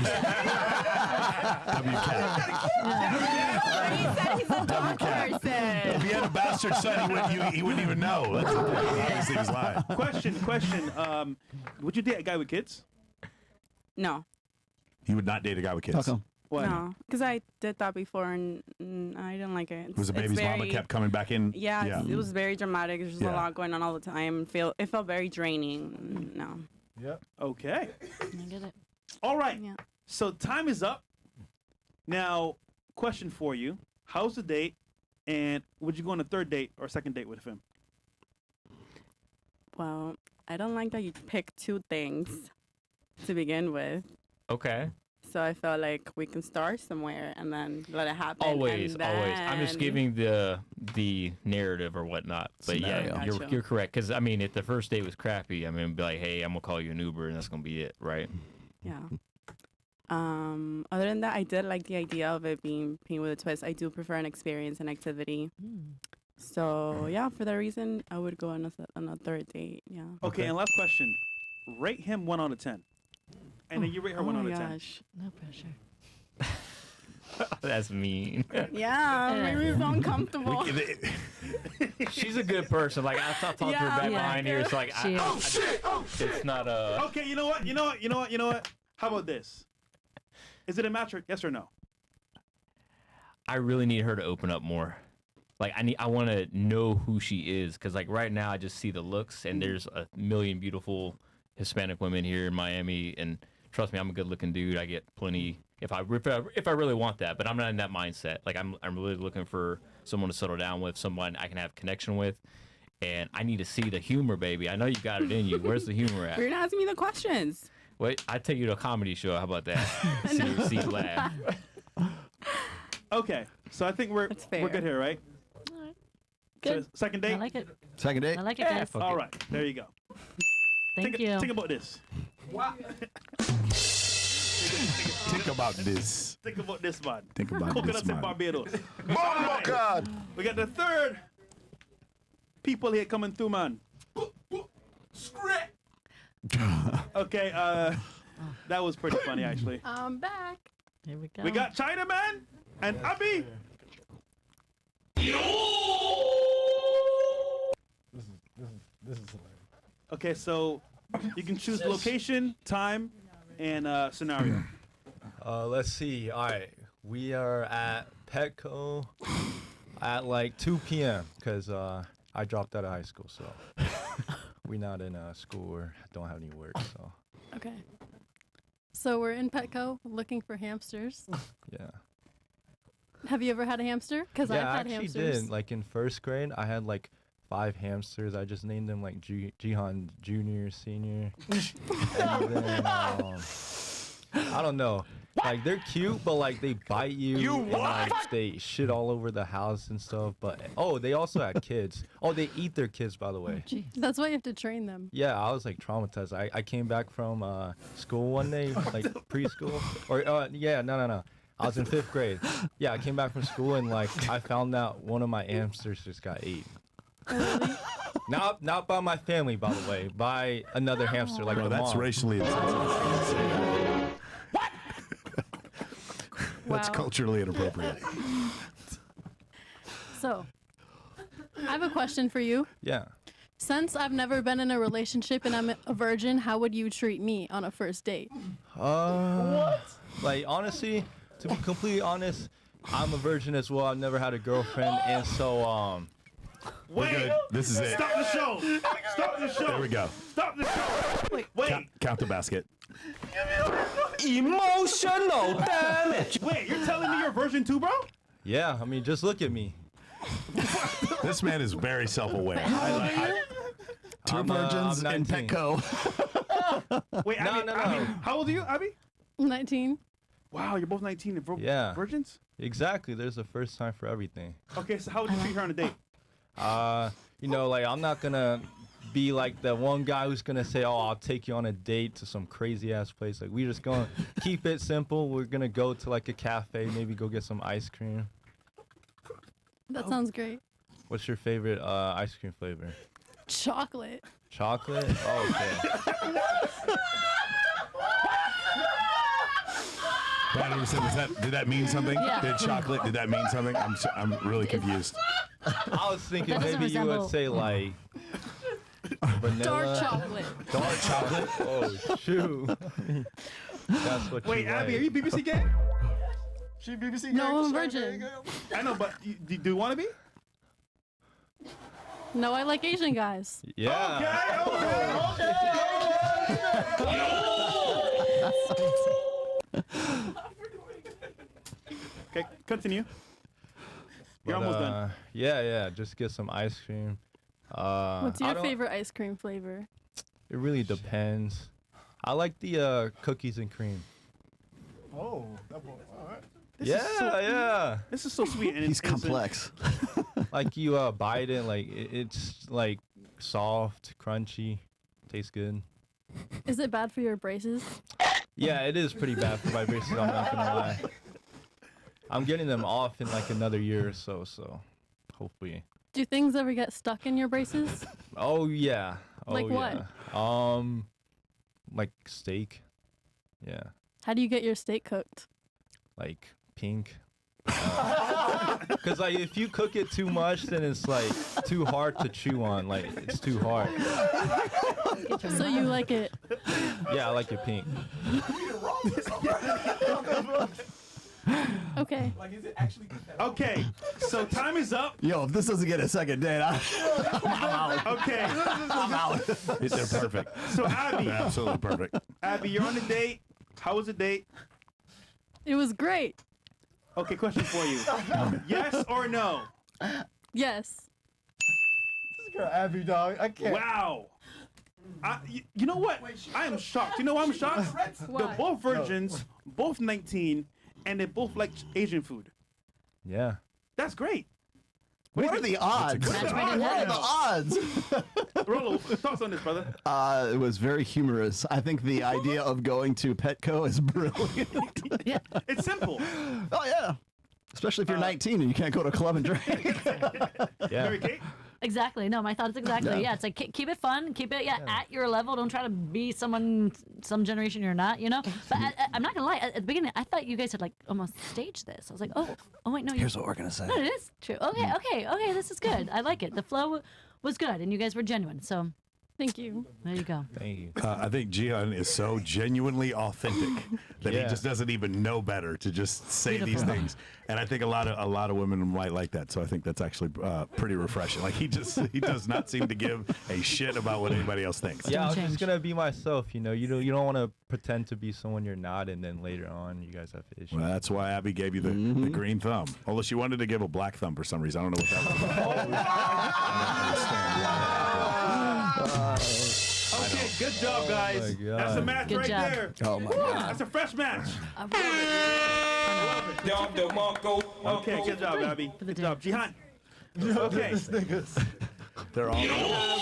He said he's a dog person. had a bastard son, he wouldn't even know. That's the point. Obviously, he was lying. Question. Would you date a guy with kids? No. He would not date a guy with kids. How come? Why? No, because I did that before and I didn't like it. Was the baby's mama kept coming back in? Yeah, it was very dramatic. There's just a Yeah. lot going on all the time. It felt very draining. No. Yep. Okay. I get it. All right. Yeah. So time is up. Now, question for you: how's the date, and would you go on a third date or second date with him? Well, I don't like that you pick two things to begin with. Okay. So I felt like we can start somewhere and then let it happen. Always, and always. I'm just then- giving the narrative or whatnot. But Scenario. yeah, Gotcha. you're correct. Because I mean, if the first date was crappy, I mean, it'd be like, hey, I'm gonna call you an Uber, and that's gonna be it, right? Yeah. Other than that, I did like the idea of it being paint with a twist. I do prefer an experience and activity. So yeah, for that reason, I would go on a third date. Yeah. Okay. And last question: rate him 1 out of 10, and then you rate her 1 oh out my of 10. gosh. No pressure. That's mean. Yeah, maybe it's uncomfortable. She's a good person. Like I talked to her back behind here, so like, it's not a. Okay. You know what? How about this? Is it a match or yes or no? I really need her to open up more. Like I want to know who she is, because like right now I just see the looks, and there's a million beautiful Hispanic women here in Miami, and trust me, I'm a good-looking dude. I get plenty if I really want that, but I'm not in that mindset. Like I'm really looking for someone to settle down with, someone I can have connection with, and I need to see the humor, baby. I know you got it in you. Where's the humor at? You're not asking me the questions. Wait, I take you to a comedy show. How about that? see you laugh. Okay. So I think we're good here, right? All right. So, Good. second date. I like it. Second date? I like it, guys. All right. There you go. Thank you. Think about this. Think about this. Think about this, man. Think about Coconuts this, in man. Barbados. Oh God. We got the third people here coming through, man. Okay, that was pretty funny, actually. I'm back. Here we go. We got Chinaman and Abby. This is hilarious. Okay, so you can choose location, time, and scenario. Let's see. All right, we are at Petco at like 2 p.m. because I dropped out of high school, so we're not in school or don't have any work. So Okay. So we're in Petco looking for hamsters. yeah. Have you ever had a hamster? Because Yeah, I've I had actually hamsters. did. Like in first grade, I had like 5 hamsters. I just named them like Jihan Junior, Senior. And then, I don't know. Like they're cute, but like they bite you. And, like, they shit all over the house and stuff. But they also had kids. Oh, they eat their kids, by the way. That's why you have to train them. Yeah, I was like traumatized. I came back from school one day, like preschool, or no. I was in 5th grade. Yeah, I came back from school and like I found out one of my hamsters just got ate. Not by my family, by the way, by another hamster, like Bro, the that's mom. racially insensitive. That's Wow. culturally inappropriate. So, I have a question for you. Yeah. Since I've never been in a relationship and I'm a virgin, how would you treat me on a first date? Like honestly, to be completely honest, I'm a virgin as well. I've never had a girlfriend, and so Wait. Good. This is it. Stop the show. Stop the show. There we go. Stop the show. Wait. Count the basket. Emotional damage. Wait, you're telling me you're a virgin too, bro? yeah. I mean, just look at me. This man is very self-aware. Two I'm virgins in 19. Petco. Wait, No, Abby, no. Abby, how old are you, Abby? 19. Wow, you're both 19 and Yeah. virgins? Exactly. There's a first time for everything. Okay, so how would you treat her on a date? You know, like I'm not gonna be like the one guy who's gonna say, "Oh, I'll take you on a date to some crazy ass place." Like we just gonna keep it simple. We're gonna go to like a cafe, maybe go get some ice cream. That sounds great. What's your favorite ice cream flavor? Chocolate. Chocolate? Oh, okay. Brad Anderson, did that mean something? Yeah. Did chocolate? Did that mean something? I'm really confused. I was thinking That doesn't maybe you would resemble- say like vanilla. Dark chocolate. Dark chocolate. Oh shoot. That's what Wait, you Abby, are like. you BBC gay? She BBC. No, I'm a girl, virgin. I know, but do you want to be? No, I like Asian guys. Yeah. Okay, continue. You're But, almost done. Yeah. Just get some ice cream. What's I your don't- favorite ice cream flavor? It really depends. I like the cookies and cream. Oh, that boy. All right. Yeah. This is so sweet. And He's innocent. complex. Like you bite it, like it's like soft, crunchy, tastes good. Is it bad for your braces? Yeah, it is pretty bad for my braces. I'm not gonna lie. I'm getting them off in like another year or so. So hopefully. Do things ever get stuck in your braces? Oh yeah. Oh, Like what? Yeah. Like steak. Yeah. How do you get your steak cooked? Like pink. Because like if you cook it too much, then it's like too hard to chew on. Like it's too hard. So you like it? Yeah, I like it pink. Okay. Okay, so time is up. Yo, if this doesn't get a second date, I'm out. Okay, I'm out. They're perfect. so Abby, They're absolutely perfect. Abby, you're on a date. How was the date? It was great. Okay, question for you. Yes or no? Yes. This girl, Abby, dog. I can't. Wow. You know what? I am shocked. You know why I'm shocked? They're Why? both virgins, both 19, and they both like Asian food. Yeah. That's great. What are the odds? Match made in What are heaven. the odds? Rollo, thoughts on this, brother? It was very humorous. I think the idea of going to Petco is brilliant. Yeah. It's simple. Oh yeah, especially if you're 19 and you can't go to a club and drink. Yeah. Mary Kate? Exactly. No, my thoughts exactly. Yeah, it's like keep it fun, keep it at your level. Don't try to be someone, some generation you're not. You know. But I'm not gonna lie. At the beginning, I thought you guys had like almost staged this. I was like, oh wait, no. Here's what we're gonna say. No, it is true. Okay. This is good. I like it. The flow was good, and you guys were genuine. So Thank you. there you go. Thank you. I think Jihan is so genuinely authentic that he Yeah. just doesn't even know better to just say these Beautiful. things. And I think a lot of women might like that. So I think that's actually pretty refreshing. Like he does not seem to give a shit about what anybody else thinks. Yeah, I was change. just gonna be myself. You know, you don't want to pretend to be someone you're not, and then later on you guys have issues. Well, that's why Abby gave you the green thumb. Although she wanted to give a black thumb for some reason. I don't know what that was about. I don't understand why. Okay, good job, guys. my God. That's a match Good right job. there. Oh my god. That's a fresh match. I love it. Okay, good job, Abby. For the Good job, Jihan. Yo, Okay. this niggas. They're all.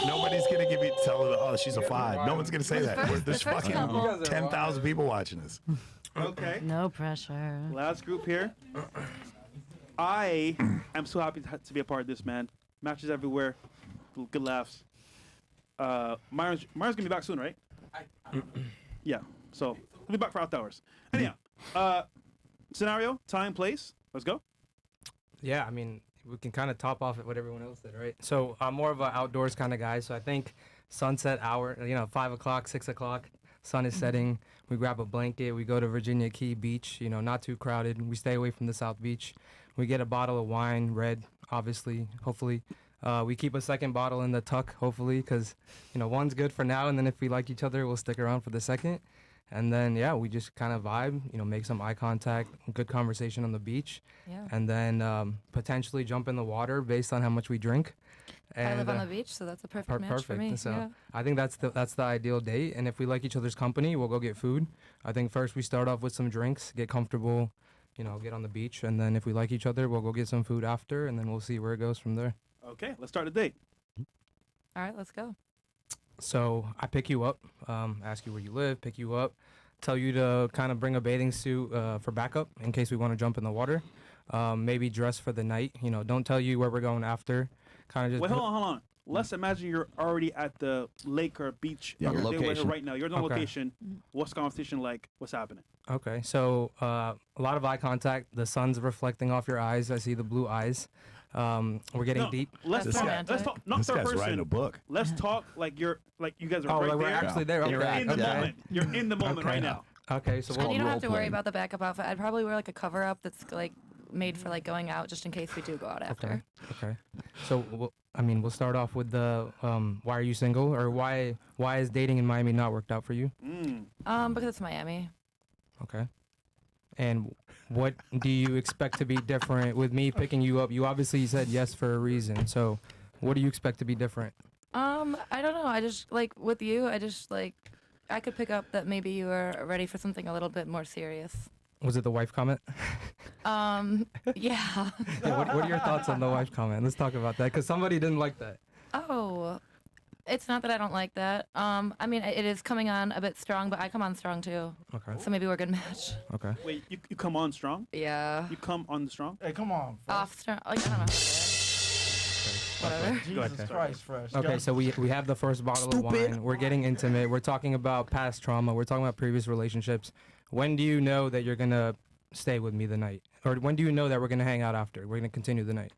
Nobody's gonna tell her. Oh, she's a 5. No one's gonna say that. first- There's the first fucking couple. 10,000 people watching this. Okay. No pressure. Last group here. I am so happy to be a part of this, man. Matches everywhere. Good laughs. Myron's gonna be back soon, right? Yeah. So we'll be back for after hours. Anyhow, scenario, time, place. Let's go. Yeah, I mean, we can kind of top off at what everyone else did, right? So I'm more of an outdoors kind of guy. So I think sunset hour, 5 o'clock, 6 o'clock, sun is setting. We grab a blanket. We go to Virginia Key Beach, not too crowded. We stay away from the South Beach. We get a bottle of wine, red, obviously, hopefully. We keep a second bottle in the tuck, hopefully, because, one's good for now. And then if we like each other, we'll stick around for the second. And then, we just kind of vibe, make some eye contact, good conversation on the beach. Yeah. And then potentially jump in the water based on how much we drink. I And, live on the beach, so that's a perfect match perfect. for me. So Yeah. I think that's the ideal date. And if we like each other's company, we'll go get food. I think first we start off with some drinks, get comfortable, get on the beach. And then if we like each other, we'll go get some food after, and then we'll see where it goes from there. Okay, let's start the date. All right, let's go. So I pick you up, ask you where you live, pick you up, tell you to kind of bring a bathing suit for backup in case we want to jump in the water. Maybe dress for the night. Don't tell you where we're going after. Kind of just. Wait, hold on. Let's imagine you're already at the lake or beach. Yeah, You're there with her location. right now. You're in the Okay. location. What's the conversation like? What's happening? Okay, so a lot of eye contact. The sun's reflecting off your eyes. I see the blue eyes. We're getting No, deep. Let's That's talk. romantic. Let's talk. Not This third guy's person. writing a book. Let's talk like you guys are Oh, right like we're there. actually there. You're Okay. in the okay. moment. You're in the moment Okay. right now. Okay, so And we'll you don't have to worry role-playing. about the backup outfit. I'd probably wear like a cover up that's like made for like going out, just in case we do go out after. Okay. So we'll start off with the why are you single, or why is dating in Miami not worked out for you? Because it's Miami. Okay. And what do you expect to be different with me picking you up? You obviously said yes for a reason. So what do you expect to be different? I don't know. I just like with you. I just like I could pick up that maybe you were ready for something a little bit more serious. Was it the wife comment? Yeah. Yeah, what are your thoughts on the wife comment? Let's talk about that, because somebody didn't like that. Oh, it's not that I don't like that. I mean, it is coming on a bit strong, but I come on strong too. Okay. So maybe we're a good match. Okay. Wait, you come on strong? Yeah. You come on strong? Hey, come on. Fresh. Off strong. Like, I don't know. How to say it. Whatever. Jesus Christ, Fresh. Okay, so we have the first bottle of wine. We're getting intimate. We're talking about past trauma. We're talking about previous relationships. When do you know that you're gonna stay with me the night, or when do you know that we're gonna hang out after? We're gonna continue the night.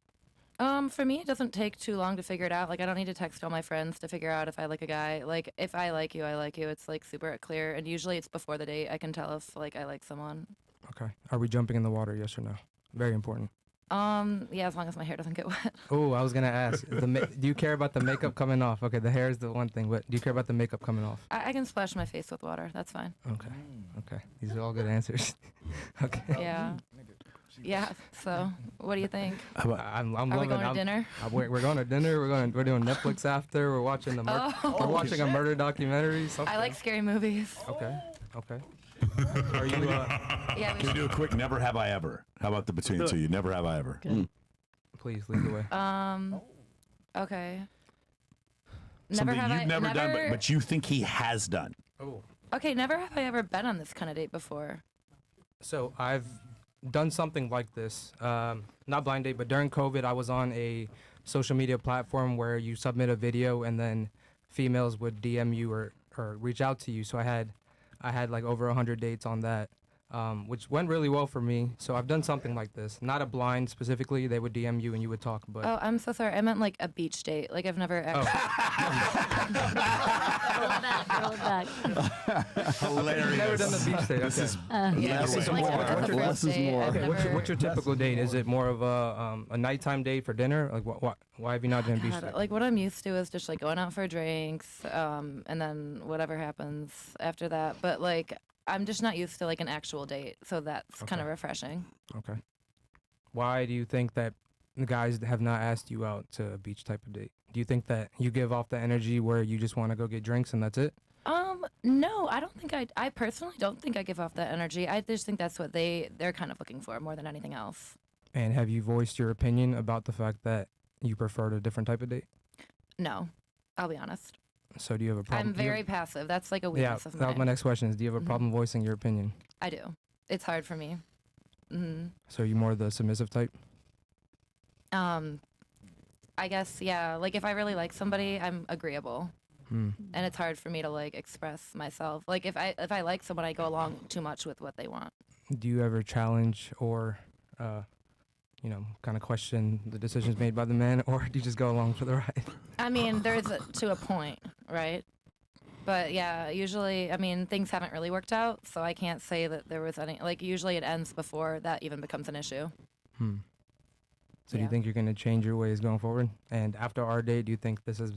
For me, it doesn't take too long to figure it out. Like, I don't need to text all my friends to figure out if I like a guy. Like, if I like you, I like you. It's like super clear, and usually it's before the date. I can tell if like I like someone. Okay. Are we jumping in the water? Yes or no? Very important. Yeah, as long as my hair doesn't get wet. Oh, I was gonna ask. Do you care about the makeup coming off? Okay, the hair is the one thing, but do you care about the makeup coming off? I can splash my face with water. That's fine. Okay. Okay. These are all good answers. Okay. Yeah. Yeah. So, what do you think? I'm Are we loving. going to dinner? We're going to dinner. We're doing Netflix after. We're watching we're watching a murder documentary. Something. I like scary movies. Okay. Okay. Are you? Yeah. Can we do a quick never have I ever? How about the between the two? You never have I ever. Please lead the way. Okay. Something have you've I- never done, but you think he has done. Oh. Okay, never have I ever been on this kind of date before. So I've done something like this. Not blind date, but during COVID, I was on a social media platform where you submit a video and then females would DM you or reach out to you. So I had like over 100 dates on that, which went really well for me. So I've done something like this. Not a blind specifically. They would DM you and you would talk, but. Oh, I'm so sorry. I meant like a beach date. Like I've never. Oh. Roll it back. Hilarious. Never done the beach date. This Okay. is Yeah, less it's is like more. a first Less is date. more. I've Okay, never- what's your typical date? Is it more of a nighttime date for dinner? Like why have you not done beach God, date? like what I'm used to is just like going out for drinks, and then whatever happens after that. But like I'm just not used to like an actual date, so that's kind of refreshing. Okay. Why do you think that the guys have not asked you out to a beach type of date? Do you think that you give off the energy where you just want to go get drinks and that's it? No, I don't think I personally don't think I give off that energy. I just think that's what they're kind of looking for more than anything else. And have you voiced your opinion about the fact that you preferred a different type of date? No, I'll be honest. So do you have a problem? I'm very passive. That's like a Yeah, weakness of that was mine. my next question is, do you have a problem voicing your opinion? I do. It's hard for me. So you more the submissive type? I guess, yeah. Like if I really like somebody, I'm agreeable. And it's hard for me to like express myself. Like if I like someone, I go along too much with what they want. Do you ever challenge or, kind of question the decisions made by the man, or do you just go along for the ride? I mean, to a point, right? But yeah, usually, I mean, things haven't really worked out, so I can't say that there was any. Like usually, it ends before that even becomes an issue. So do you think you're going to change your ways going forward? And after our date, do you think this has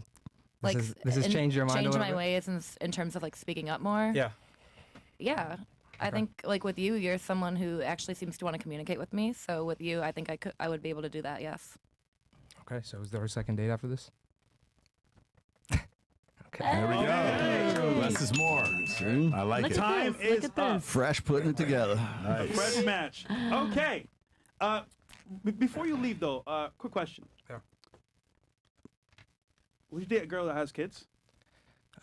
changed your mind a Change little my bit? ways in terms of like speaking up more. Yeah. Yeah. I think like with you, you're someone who actually seems to want to communicate with me. So with you, I think I would be able to do that. Yes. Okay, so is there a second date after this? There we go. Less is more. I like Look it. at Time this. Look is at up. this. Fresh putting it together. A fresh match. Okay. Before you leave, though, quick question. Yeah. Would you date a girl that has kids?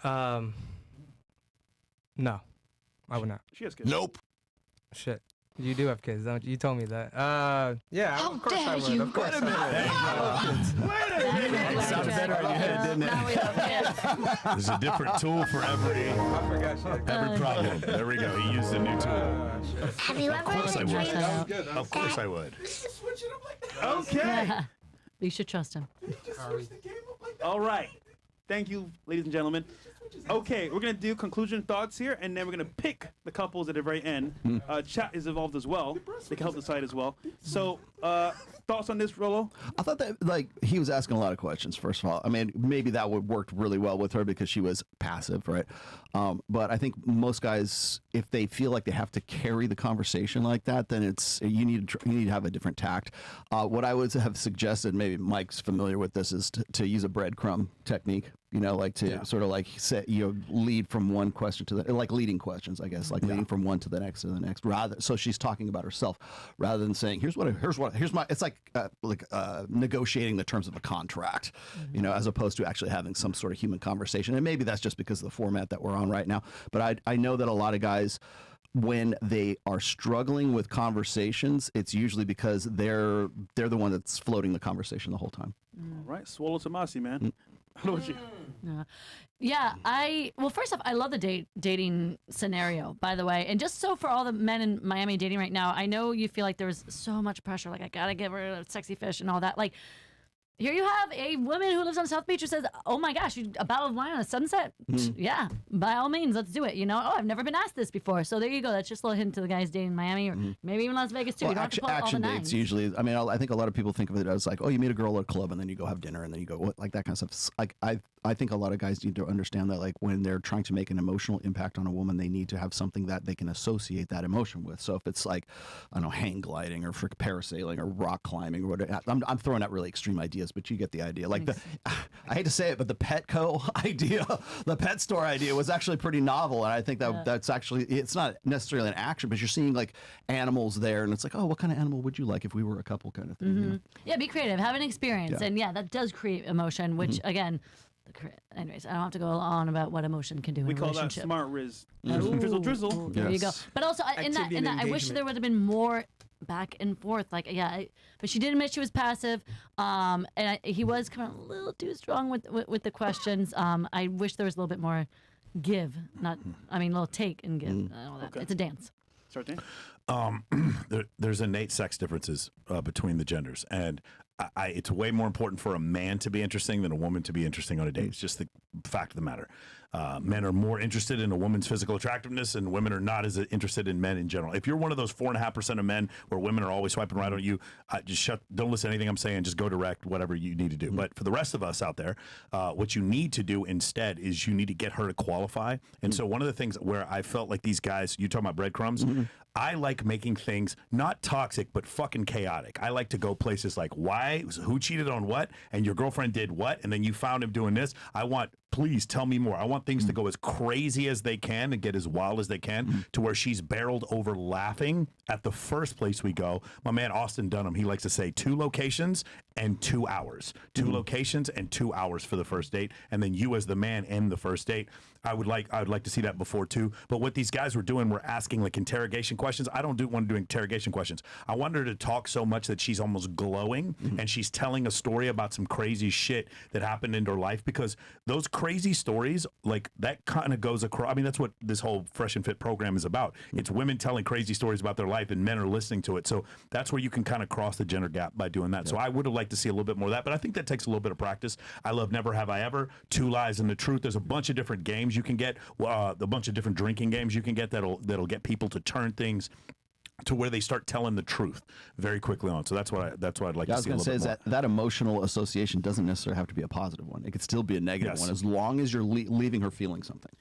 No, I would not. She has kids. Nope. Shit. You do have kids, don't you? You told me that. Yeah, How of course I dare would. you? Of course I would. Sounded better in your head, didn't it? Now we love kids. There's a different tool for every I forgot shit. problem. There we go. He used a new tool. Have you Of course I ever would. Of course I would. Okay. You should trust him. All right. Thank you, ladies and gentlemen. Okay, we're gonna do conclusion thoughts here, and then we're gonna pick the couples at the very end. Chat is involved as well; they can help decide as well. So, thoughts on this, Rollo? I thought that like he was asking a lot of questions. First of all, I mean, maybe that would work really well with her because she was passive, right? But I think most guys, if they feel like they have to carry the conversation like that, then it's you need to have a different tact. What I would have suggested, maybe Mike's familiar with this, is to use a breadcrumb technique. You know, like to sort of like set, lead from one question to the, like leading questions, I guess, like leading from one to the next, rather. So she's talking about herself rather than saying, here's my, it's like negotiating the terms of a contract, as opposed to actually having some sort of human conversation. And maybe that's just because of the format that we're on right now. But I know that a lot of guys, when they are struggling with conversations, it's usually because they're the one that's floating the conversation the whole time. All right, swallow Tomasi, man. How about you? Yeah, well, first off, I love the dating scenario, by the way. And just so for all the men in Miami dating right now, I know you feel like there's so much pressure, like I gotta get rid of sexy fish and all that. Like, here you have a woman who lives on South Beach who says, oh my gosh, a bottle of wine on a sunset? Yeah, by all means, let's do it. Oh, I've never been asked this before. So there you go. That's just a little hint to the guys dating in Miami or maybe even Las Vegas too. Well, you don't have to pull all the action nines. dates usually. I mean, I think a lot of people think of it as like, oh, you meet a girl at a club and then you go have dinner and then you go what, like that kind of stuff. Like I think a lot of guys need to understand that, like when they're trying to make an emotional impact on a woman, they need to have something that they can associate that emotion with. So if it's like, I don't know, hang gliding or parasailing or rock climbing or whatever, I'm throwing out really extreme ideas, but you get the idea. Like I hate to say it, but the Petco idea, the pet store idea was actually pretty novel. And I think that's actually, it's not necessarily an action, but you're seeing like animals there and it's like, oh, what kind of animal would you like if we were a couple kind of thing? Yeah, be creative, have an experience. And yeah, that does create emotion, which again, anyways, I don't have to go on about what emotion can do in a relationship. We call that smart Riz. Drizzle. There you go. But also, in that, I wish there would have been more back and forth. Like, but she did admit she was passive. And he was kind of a little too strong with the questions. I wish there was a little bit more give, a little take and give. All that. Okay. It's a dance. Sartain? There's innate sex differences between the genders, and it's way more important for a man to be interesting than a woman to be interesting on a date. It's just the fact of the matter. Men are more interested in a woman's physical attractiveness, and women are not as interested in men in general. If you're one of those 4.5% of men where women are always swiping right on you, don't listen to anything I'm saying. Just go direct, whatever you need to do. But for the rest of us out there, what you need to do instead is you need to get her to qualify. And so one of the things where I felt like these guys, you talking about breadcrumbs, I like making things not toxic, but fucking chaotic. I like to go places like who cheated on what, and your girlfriend did what, and then you found him doing this. Please tell me more. I want things to go as crazy as they can and get as wild as they can to where she's barreled over laughing at the first place we go. My man Austin Dunham, he likes to say 2 locations and 2 hours. 2 locations and 2 hours for the first date, and then you as the man end the first date. I would like to see that before too. But what these guys were doing were asking like interrogation questions. I don't want to do interrogation questions. I want her to talk so much that she's almost glowing and she's telling a story about some crazy shit that happened in her life, because those crazy stories, like that kind of goes across. I mean, that's what this whole Fresh and Fit program is about. It's women telling crazy stories about their life and men are listening to it. So that's where you can kind of cross the gender gap by doing that. So I would have liked to see a little bit more of that, but I think that takes a little bit of practice. I love Never Have I Ever, 2 Lies and the Truth. There's a bunch of different games you can get, a bunch of different drinking games you can get that'll get people to turn things to where they start telling the truth very quickly on. So that's what I'd like to see. I was going to say is that emotional association doesn't necessarily have to be a positive one. It could still be a negative one as long as you're leaving her feeling something.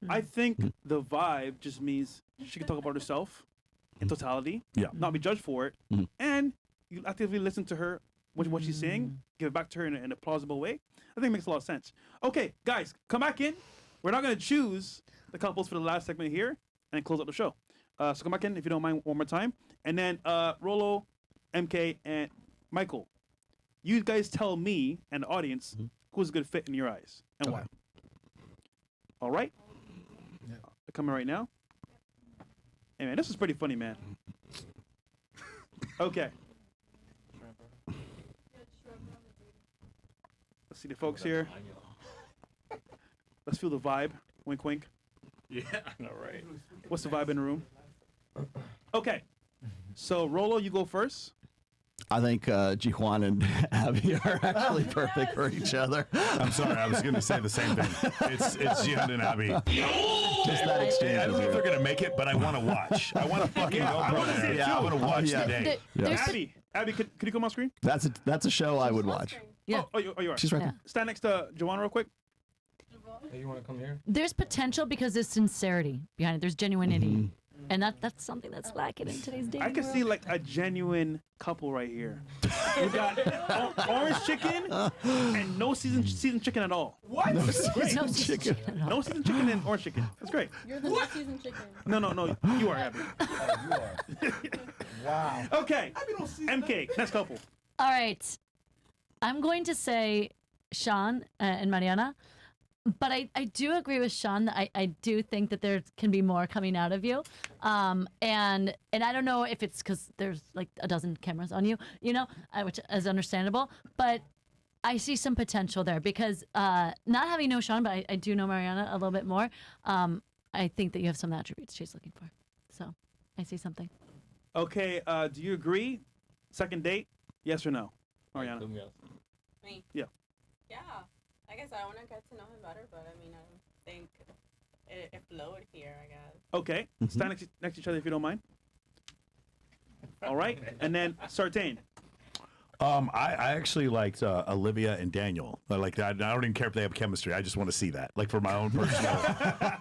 I think the vibe just means she can talk about herself in totality, not be judged for it, and you actively listen to her, what she's saying, give it back to her in a plausible way. I think it makes a lot of sense. Okay, guys, come back in. We're not going to choose the couples for the last segment here and close out the show. So come back in, if you don't mind, one more time. And then Rollo, MK, and Michael, you guys tell me and the audience who's a good fit in your eyes and why. All right? Yeah. They're coming right now. Hey, man, this is pretty funny, man. Okay. Let's see the folks here. Let's feel the vibe. Wink, wink. Yeah, I know, right? What's the vibe in the room? Okay. So, Rollo, you go first. I think Jijuan and Abby are actually perfect for each other. I'm sorry, I was going to say the same thing. It's Jihan and Abby. Just that exchange. I don't is know if good. they're going to make it, but I want to watch. I want to fucking go I pro wanna see there. it Yeah, I too. want to watch Yeah. the date. Abby, could you come on screen? That's a show I would watch. Yeah. Oh, you are. She's right Yeah. there. Stand next to Joanna real quick. Hey, you want to come here? There's potential because there's sincerity behind it. There's genuinity. Mm-hmm. And that's something that's lacking in today's dating I can world. see like a genuine couple right here. You got orange chicken and no seasoned chicken at all. What? No seasoned chicken at all. No seasoned chicken and orange chicken. That's great. You're the next season chicken. No, you are Abby. Wow. Okay, MK, next couple. All right. I'm going to say Sean and Mariana. But I do agree with Sean that I do think that there can be more coming out of you. And I don't know if it's because there's like a dozen cameras on you, which is understandable. But I see some potential there because not having known Sean, but I do know Mariana a little bit more. I think that you have some attributes she's looking for. So I see something. Okay, do you agree? Second date? Yes or no? Mariana. Me? Yeah. Yeah. I guess I want to get to know him better, but I mean, I think it flowed here, I guess. Okay, stand next to each other if you don't mind. All right, and then Sartain. I actually liked Olivia and Daniel. I like that. I don't even care if they have chemistry. I just want to see that. Like for my own personal,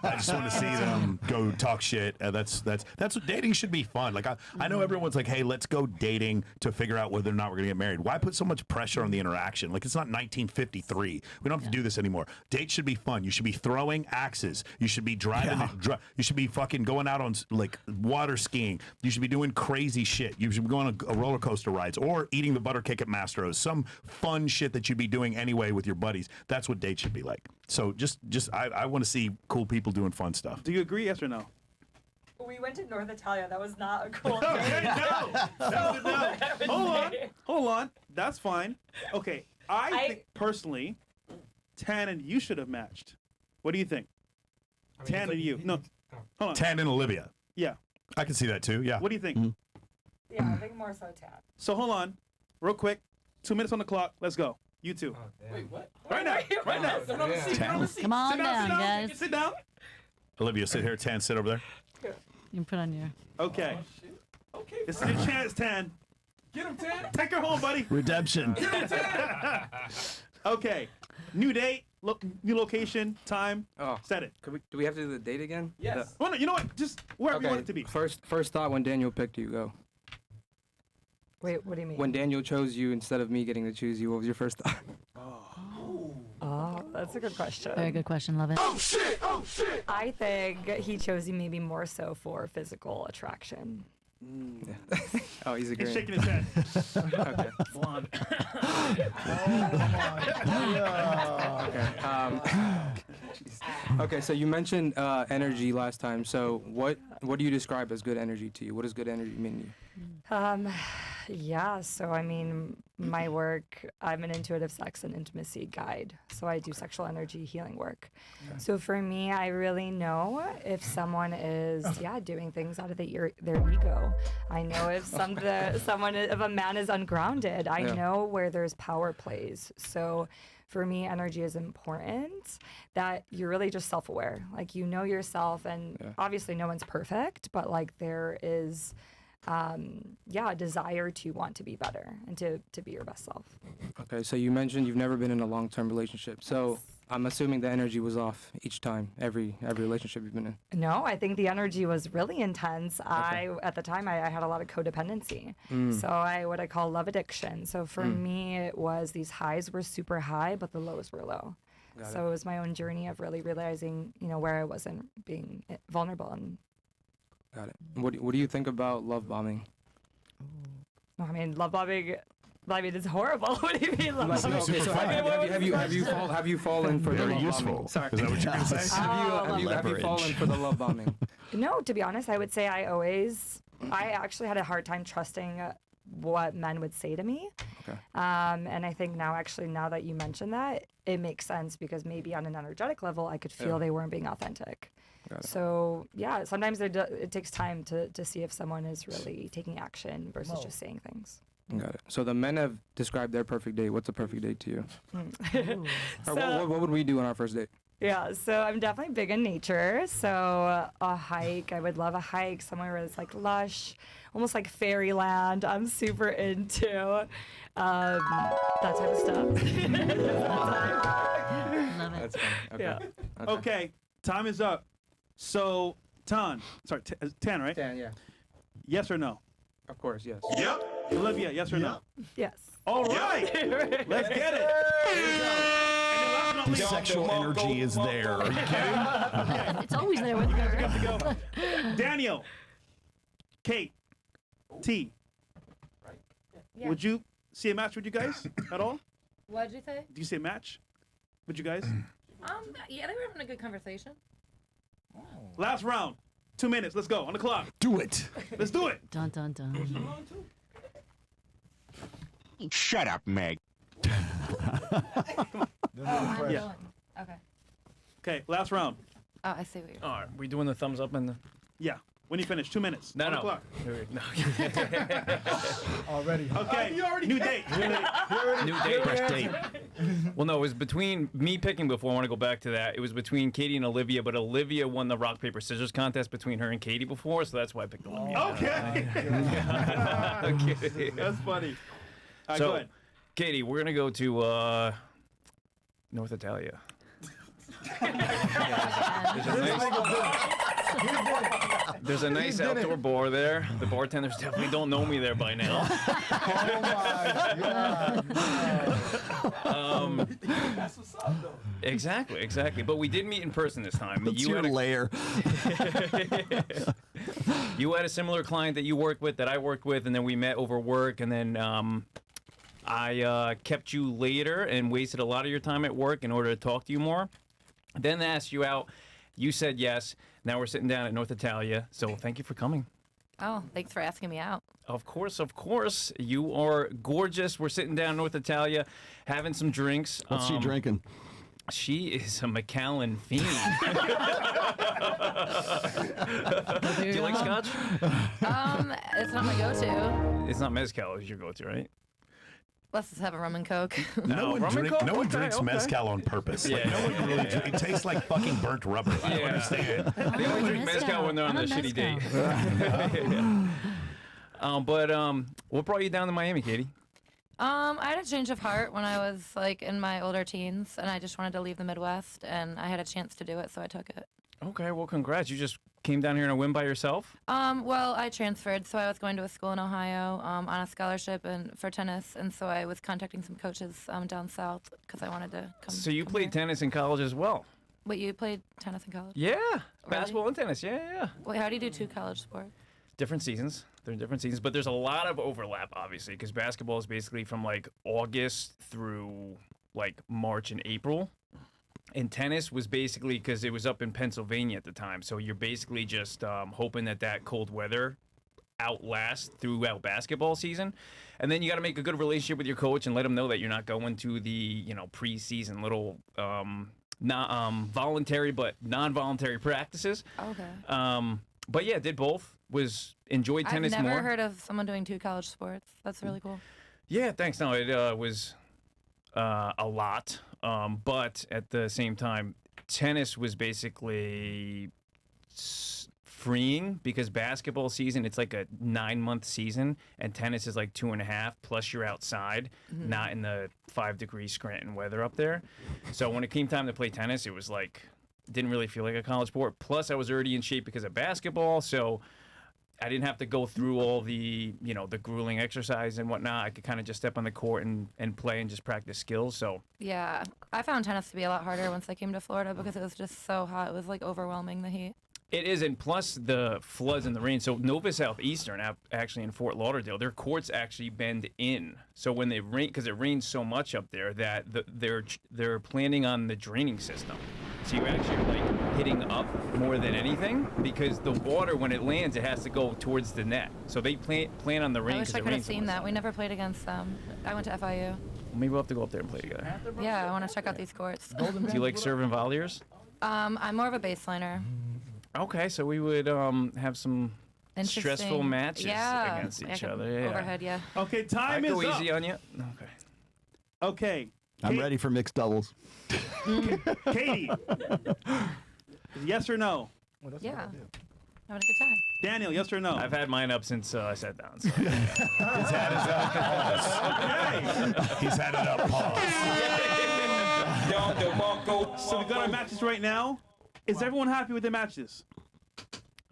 I just want to see them go talk shit. That's what dating should be fun. Like I know everyone's like, hey, let's go dating to figure out whether or not we're gonna get married. Why put so much pressure on the interaction? Like it's not 1953. We don't have to do this anymore. Dates should be fun. You should be throwing axes. You should be driving. You should be fucking going out on like water skiing. You should be doing crazy shit. You should be going on a roller coaster rides or eating the butter cake at Mastro's, some fun shit that you'd be doing anyway with your buddies. That's what dates should be like. So just I want to see cool people doing fun stuff. Do you agree? Yes or no? We went to North Italia. That was not a cool date. Okay, no. Hold on. That's fine. Okay, I think personally, Tan and you should have matched. What do you think? Tan and you. No, hold on. Tan and Olivia. Yeah. I can see that too. Yeah. What do you think? Yeah, I think more so Tan. So hold on, real quick. 2 minutes on the clock. Let's go. You two. Wait, what? Right now. Right now. Sit on the seat. Sit on the seat. Come on Sit down, down, guys. Sit down. Olivia, sit here. Tan, sit over there. You can put on your. Okay. Okay. This is your chance, Tan. Get him, Tan. Take her home, buddy. Redemption. Okay. New date, new location, time. Oh, Set it. do we have to do the date again? Yes. Well, no, you know what? Just wherever you want it to be. First thought when Daniel picked you, go. Wait, what do you mean? When Daniel chose you instead of me getting to choose you, what was your first thought? Oh, that's a good question. Very good question. Love it. I think he chose you maybe more so for physical attraction. Oh, he's He's agreeing. shaking his head. Okay. Blonde. Okay, so you mentioned energy last time. So what do you describe as good energy to you? What does good energy mean to you? Yeah, so I mean, my work, I'm an intuitive sex and intimacy guide. So I do sexual energy healing work. So for me, I really know if someone is, doing things out of their ego. I know if if a man is ungrounded. I know where there's power plays. So for me, energy is important, that you're really just self-aware. Like, you know yourself, and obviously no one's perfect, but like there is a desire to want to be better and to be your best self. Okay, so you mentioned you've never been in a long-term relationship. So I'm assuming the energy was off each time, every relationship you've been in. No, I think the energy was really intense. At the time, I had a lot of codependency. So what I call love addiction. So for me, it was these highs were super high, but the lows were low. So it was my own journey of really realizing, where I wasn't being vulnerable. And Got it. What do you think about love bombing? I mean, love bombing. I mean, it's horrible. What do you mean love bombing? Okay, so have you fallen for the Very love useful. bombing? Sorry. Is that what you're gonna say? Have you fallen for the love bombing? No, to be honest, I would say I actually had a hard time trusting what men would say to me. Okay. And I think now that you mention that, it makes sense because maybe on an energetic level, I could feel they weren't being authentic. So yeah, sometimes it takes time to see if someone is really taking action versus just saying things. Got it. So the men have described their perfect date. What's a perfect date to you? Or what would we do on our first date? Yeah, so I'm definitely big in nature. So a hike, I would love a hike somewhere where it's like lush, almost like fairyland. I'm super into that type of stuff. Love it. That's funny. Okay. Yeah. Okay, time is up. So, Tan, right? Dan, yeah. Yes or no? Of course, yes. Yep. Olivia, yes or no? Yes. All right. Let's get it. Here we go. And then last but not The least, sexual energy is there. Are you kidding? It's always there with her. got to go. Daniel, Kate, T. Yeah. Would you see a match with you guys at all? What'd you say? Do you see a match with you guys? Yeah, they were having a good conversation. Last round. 2 minutes. Let's go. On the clock. Do it. Let's do it. Dun dun dun. Shut up, Meg. Yeah. Okay. Okay, last round. Oh, I see what you're. All right, we doing the thumbs up and the. Yeah. When you finish, 2 minutes. No, On the no. clock. No. Already. Okay. New date. New date. Fresh date. Well, no, it was between me picking before. I want to go back to that. It was between Katie and Olivia, but Olivia won the rock, paper, scissors contest between her and Katie before, so that's why I picked Olivia. Okay. Okay. That's funny. All right, So, go ahead. Katie, we're going to go to North Italia. There's a nice outdoor bar there. The bartenders definitely don't know me there by now. That's what's up, though. Exactly. But we did meet in person this time. That's your layer. You had a similar client that you worked with that I worked with, and then we met over work, and then I kept you later and wasted a lot of your time at work in order to talk to you more. Then asked you out. You said yes. Now we're sitting down at North Italia, so thank you for coming. Oh, thanks for asking me out. Of course. You are gorgeous. We're sitting down North Italia, having some drinks. What's she drinking? She is a Macallan fiend. Do you like scotch? It's not my go-to. It's not mezcal, it's your go-to, right? Let's just have a rum and coke. No one Okay, drinks okay. mezcal on purpose. Like, Yeah. no one really it tastes like fucking burnt rubber. I don't understand. They only drink mezcal when they're on their shitty date. What brought you down to Miami, Katie? I had a change of heart when I was like in my older teens, and I just wanted to leave the Midwest, and I had a chance to do it, so I took it. Okay, well, congrats. You just came down here on a whim by yourself? Well, I transferred, so I was going to a school in Ohio on a scholarship for tennis, and so I was contacting some coaches down south because I wanted to come. So you played tennis in college as well? Wait, you played tennis in college? Yeah, basketball and tennis. Yeah. Wait, how do you do 2 college sports? Different seasons. They're in different seasons, but there's a lot of overlap, obviously, because basketball is basically from like August through like March and April. And tennis was basically because it was up in Pennsylvania at the time. So you're basically just hoping that cold weather outlasts throughout basketball season. And then you got to make a good relationship with your coach and let them know that you're not going to the, preseason little not voluntary but non-voluntary practices. Okay. But yeah, did both. Enjoyed tennis more. I've never heard of someone doing 2 college sports. That's really cool. Yeah, thanks. No, it was a lot. But at the same time, tennis was basically freeing because basketball season, it's like a 9-month season, and tennis is like 2.5, plus you're outside, not in the 5-degree Scranton weather up there. So when it came time to play tennis, it was like, didn't really feel like a college sport. Plus I was already in shape because of basketball, so I didn't have to go through all the, the grueling exercise and whatnot. I could kind of just step on the court and play and just practice skills. So Yeah, I found tennis to be a lot harder once I came to Florida because it was just so hot. It was like overwhelming, the heat. it is, and plus the floods and the rain. So Nova Southeastern, actually in Fort Lauderdale, their courts actually bend in. So when they rain, because it rains so much up there, that they're planning on the draining system. So you actually are like hitting up more than anything because the water, when it lands, it has to go towards the net. So they plan on the rain. I wish I it could have rains so seen much. that. We never played against them. I went to FIU. Maybe we'll have to go up there and play together. Yeah, I want to check out these courts. Do you like serving volleyers? I'm more of a baseliner. Okay, so we would have some stressful Interesting. matches Yeah, against I each could- other. Yeah. Overhead, yeah. Okay, time I is go up. easy on you. Okay. Okay. I'm ready for mixed doubles. Katie. Yes or no? Yeah. Having a good time. Daniel, yes or no? I've had mine up since I sat down. So. He's had it up. Pause. He's had it up. Pause. So we got our matches right now. Is everyone happy with the matches?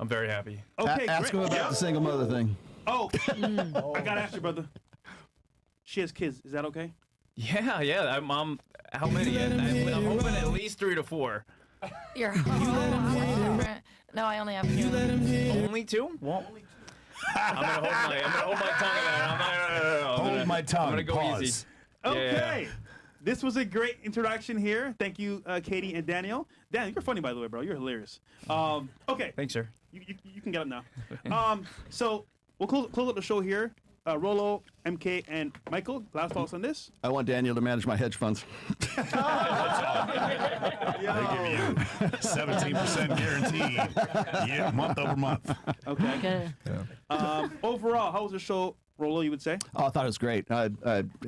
I'm very happy. Okay, Ask him great. about the single mother thing. Oh, I gotta ask you, brother. She has kids. Is that okay? Yeah. I'm how many? I'm hoping at least 3 to 4. You're different. No, I only have 2. Only 2? Well, I'm gonna hold my tongue in there. Hold my tongue. I'm gonna go Pause. easy. Okay. Yeah. This was a great interaction here. Thank you, Katie and Daniel. Dan, you're funny, by the way, bro. You're hilarious. Okay. Thanks, sir. You can get up now. So we'll close up the show here. Rollo, MK, and Michael, last thoughts on this? I want Daniel to manage my hedge funds. They give you 17% guaranteed month over month. Okay. Overall, how was the show, Rollo, you would say? Oh, I thought it was great. I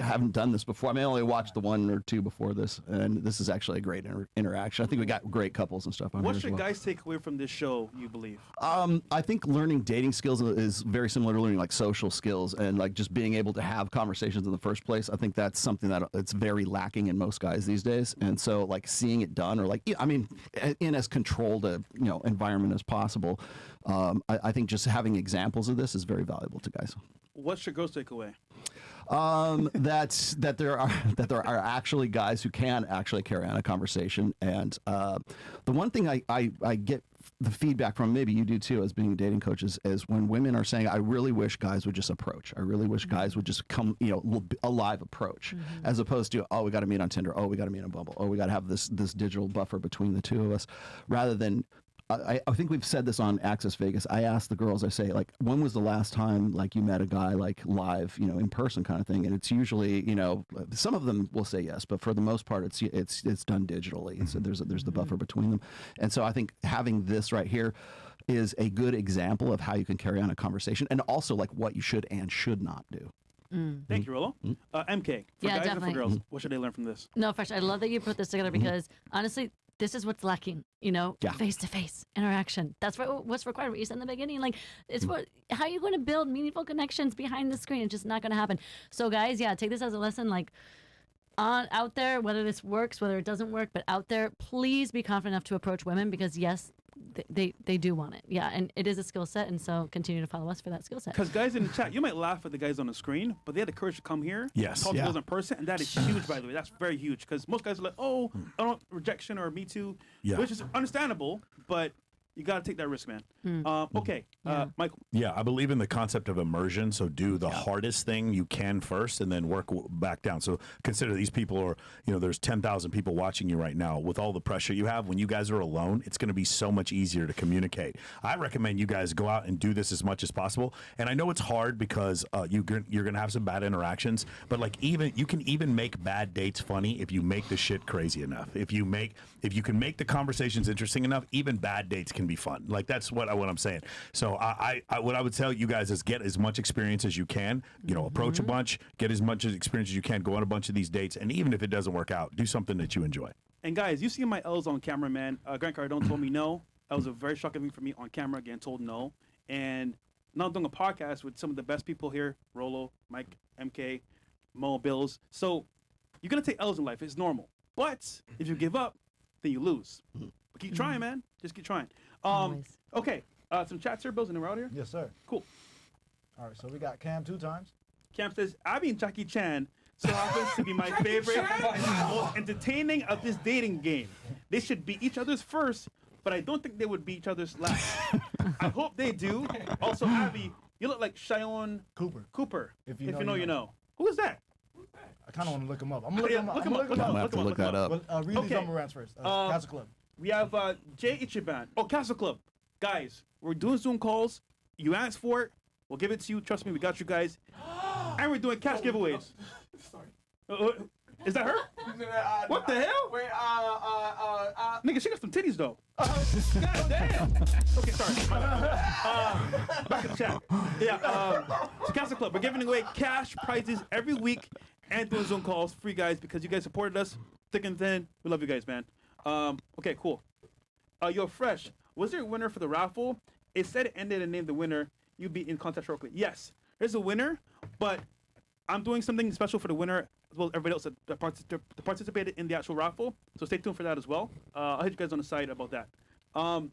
haven't done this before. I mean, I only watched the 1 or 2 before this, and this is actually a great interaction. I think we got great couples and stuff on What here as should well. guys take away from this show, you believe? I think learning dating skills is very similar to learning like social skills and like just being able to have conversations in the first place. I think that's something that it's very lacking in most guys these days. And so like seeing it done or like, I mean, in as controlled a environment as possible. I think just having examples of this is very valuable to guys. What should girls take away? That there are actually guys who can actually carry on a conversation, and the one thing I get the feedback from, maybe you do too, as being dating coaches, is when women are saying, I really wish guys would just approach. I really wish guys would just come, a live approach, as opposed to, oh, we got to meet on Tinder, oh, we got to meet on Bumble, oh, we got to have this digital buffer between the two of us, rather than. I think we've said this on Access Vegas. I ask the girls, I say, like, when was the last time, like, you met a guy, like, live, in person kind of thing? And it's usually, some of them will say yes, but for the most part, it's done digitally. So there's the buffer between them. And so I think having this right here is a good example of how you can carry on a conversation, and also, like, what you should and should not do. Thank you, Rollo. MK, for Yeah, guys definitely. and for girls, what should they learn from this? No, Fresh, I love that you put this together because honestly, this is what's lacking, face-to-face interaction. That's what's required. What you said in the beginning, like it's how are you going to build meaningful connections behind the screen? It's just not going to happen. So guys, take this as a lesson, like out there, whether this works, whether it doesn't work, but out there, please be confident enough to approach women because yes, they do want it. Yeah, and it is a skill set, and so continue to follow us for that skill set. Because guys in the chat, you might laugh at the guys on the screen, but they had the courage to come here, Yes. talk to Yeah. girls in person, and that is huge, by the way. That's very huge because most guys are like, oh, I don't rejection or me too, Yeah. which is understandable, but you got to take that risk, man. Okay, Michael. Yeah, I believe in the concept of immersion. So do the hardest thing you can first, and then work back down. So consider these people are, there's 10,000 people watching you right now. With all the pressure you have, when you guys are alone, it's going to be so much easier to communicate. I recommend you guys go out and do this as much as possible. And I know it's hard because you're going to have some bad interactions, but like you can even make bad dates funny if you make the shit crazy enough. If you can make the conversations interesting enough, even bad dates can be fun. Like that's what I'm saying. So what I would tell you guys is get as much experience as you can, approach a bunch, get as much experience as you can, go on a bunch of these dates. And even if it doesn't work out, do something that you enjoy. And guys, you see my L's on camera, man. Grant Cardone told me no. That was a very shocking thing for me on camera, getting told no. And now I'm doing a podcast with some of the best people here, Rollo, Mike, MK, Mo, Bills. So you're going to take L's in life. It's normal. But if you give up, then you lose. But keep trying, man. Just keep trying. Okay. Some chats here, Bills, and we're out here? Yes, sir. Cool. All right, so we got Cam 2 times. Cam says, Abby and Jackie Chan so happens to be my favorite and most entertaining of this dating game. They should be each other's first, but I don't think they would be each other's last. I hope they do. Also, Abby, you look like Cheyenne Cooper. If you know, you know. Who is that? I kind of want to look him up. I'm going to look him up. I'm gonna have to look that up. Well, read these number rounds first. How's the club? We have Jay Ichiban. Oh, Castle Club. Guys, we're doing Zoom calls. You asked for it. We'll give it to you. Trust me, we got you guys. And we're doing cash giveaways. Sorry. Is that her? What the hell? Wait, Nigga, she got some titties though. God damn. Okay, sorry. Back in the chat. Yeah, so Castle Club, we're giving away cash prizes every week and doing Zoom calls for you guys because you guys supported us thick and thin. We love you guys, man. Okay, cool. Yo, Fresh, was there a winner for the raffle? It said it ended and named the winner. You'd be in contact shortly. Yes, there's a winner, but I'm doing something special for the winner as well as everybody else that participated in the actual raffle. So stay tuned for that as well. I'll hit you guys on the side about that. Other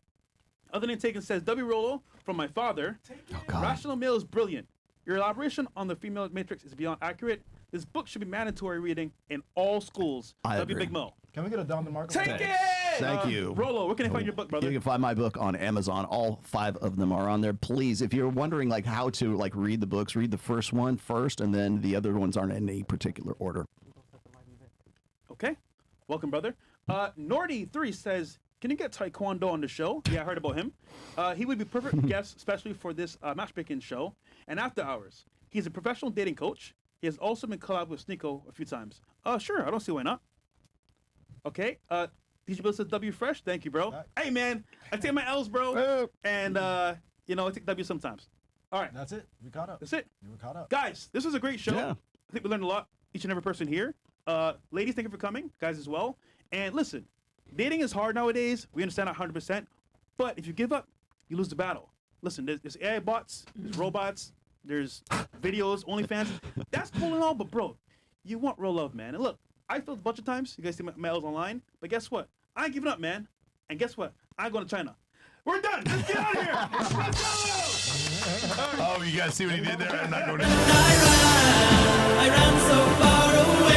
than Taken says, W. Rollo, from my father, Rational Male is brilliant. Your elaboration on the female matrix is beyond accurate. This book should be mandatory reading in all schools. I W. agree. Big Mo. Can we get a Don DeMarco? Take it! Thank you. Rollo, where can I find your book, brother? You can find my book on Amazon. All 5 of them are on there. Please, if you're wondering like how to like read the books, read the first one first, and then the other ones aren't in any particular order. Okay. Welcome, brother. Nordy3 says, can you get Taekwondo on the show? Yeah, I heard about him. He would be perfect guest, especially for this matchmaking show and after hours. He's a professional dating coach. He has also been collabed with Sneeko a few times. Sure, I don't see why not. Okay. DJ Bill says W Fresh. Thank you, bro. Hey, man, I take my L's, bro. And, I take W sometimes. All right. That's it. We caught up. That's it. You were caught up. Guys, this was a great show. Yeah. I think we learned a lot, each and every person here. Ladies, thank you for coming. Guys as well. And listen, dating is hard nowadays. We understand that 100%. But if you give up, you lose the battle. Listen, there's AI bots, there's robots, there's videos, OnlyFans. That's cool and all, but bro, you want real love, man. And look, I failed a bunch of times. You guys see my mails online. But guess what? I ain't giving up, man. And guess what? I'm going to China. We're done. Let's get out of here. Let's go. Oh, you guys see what he did there? I'm not going to. I ran so far away.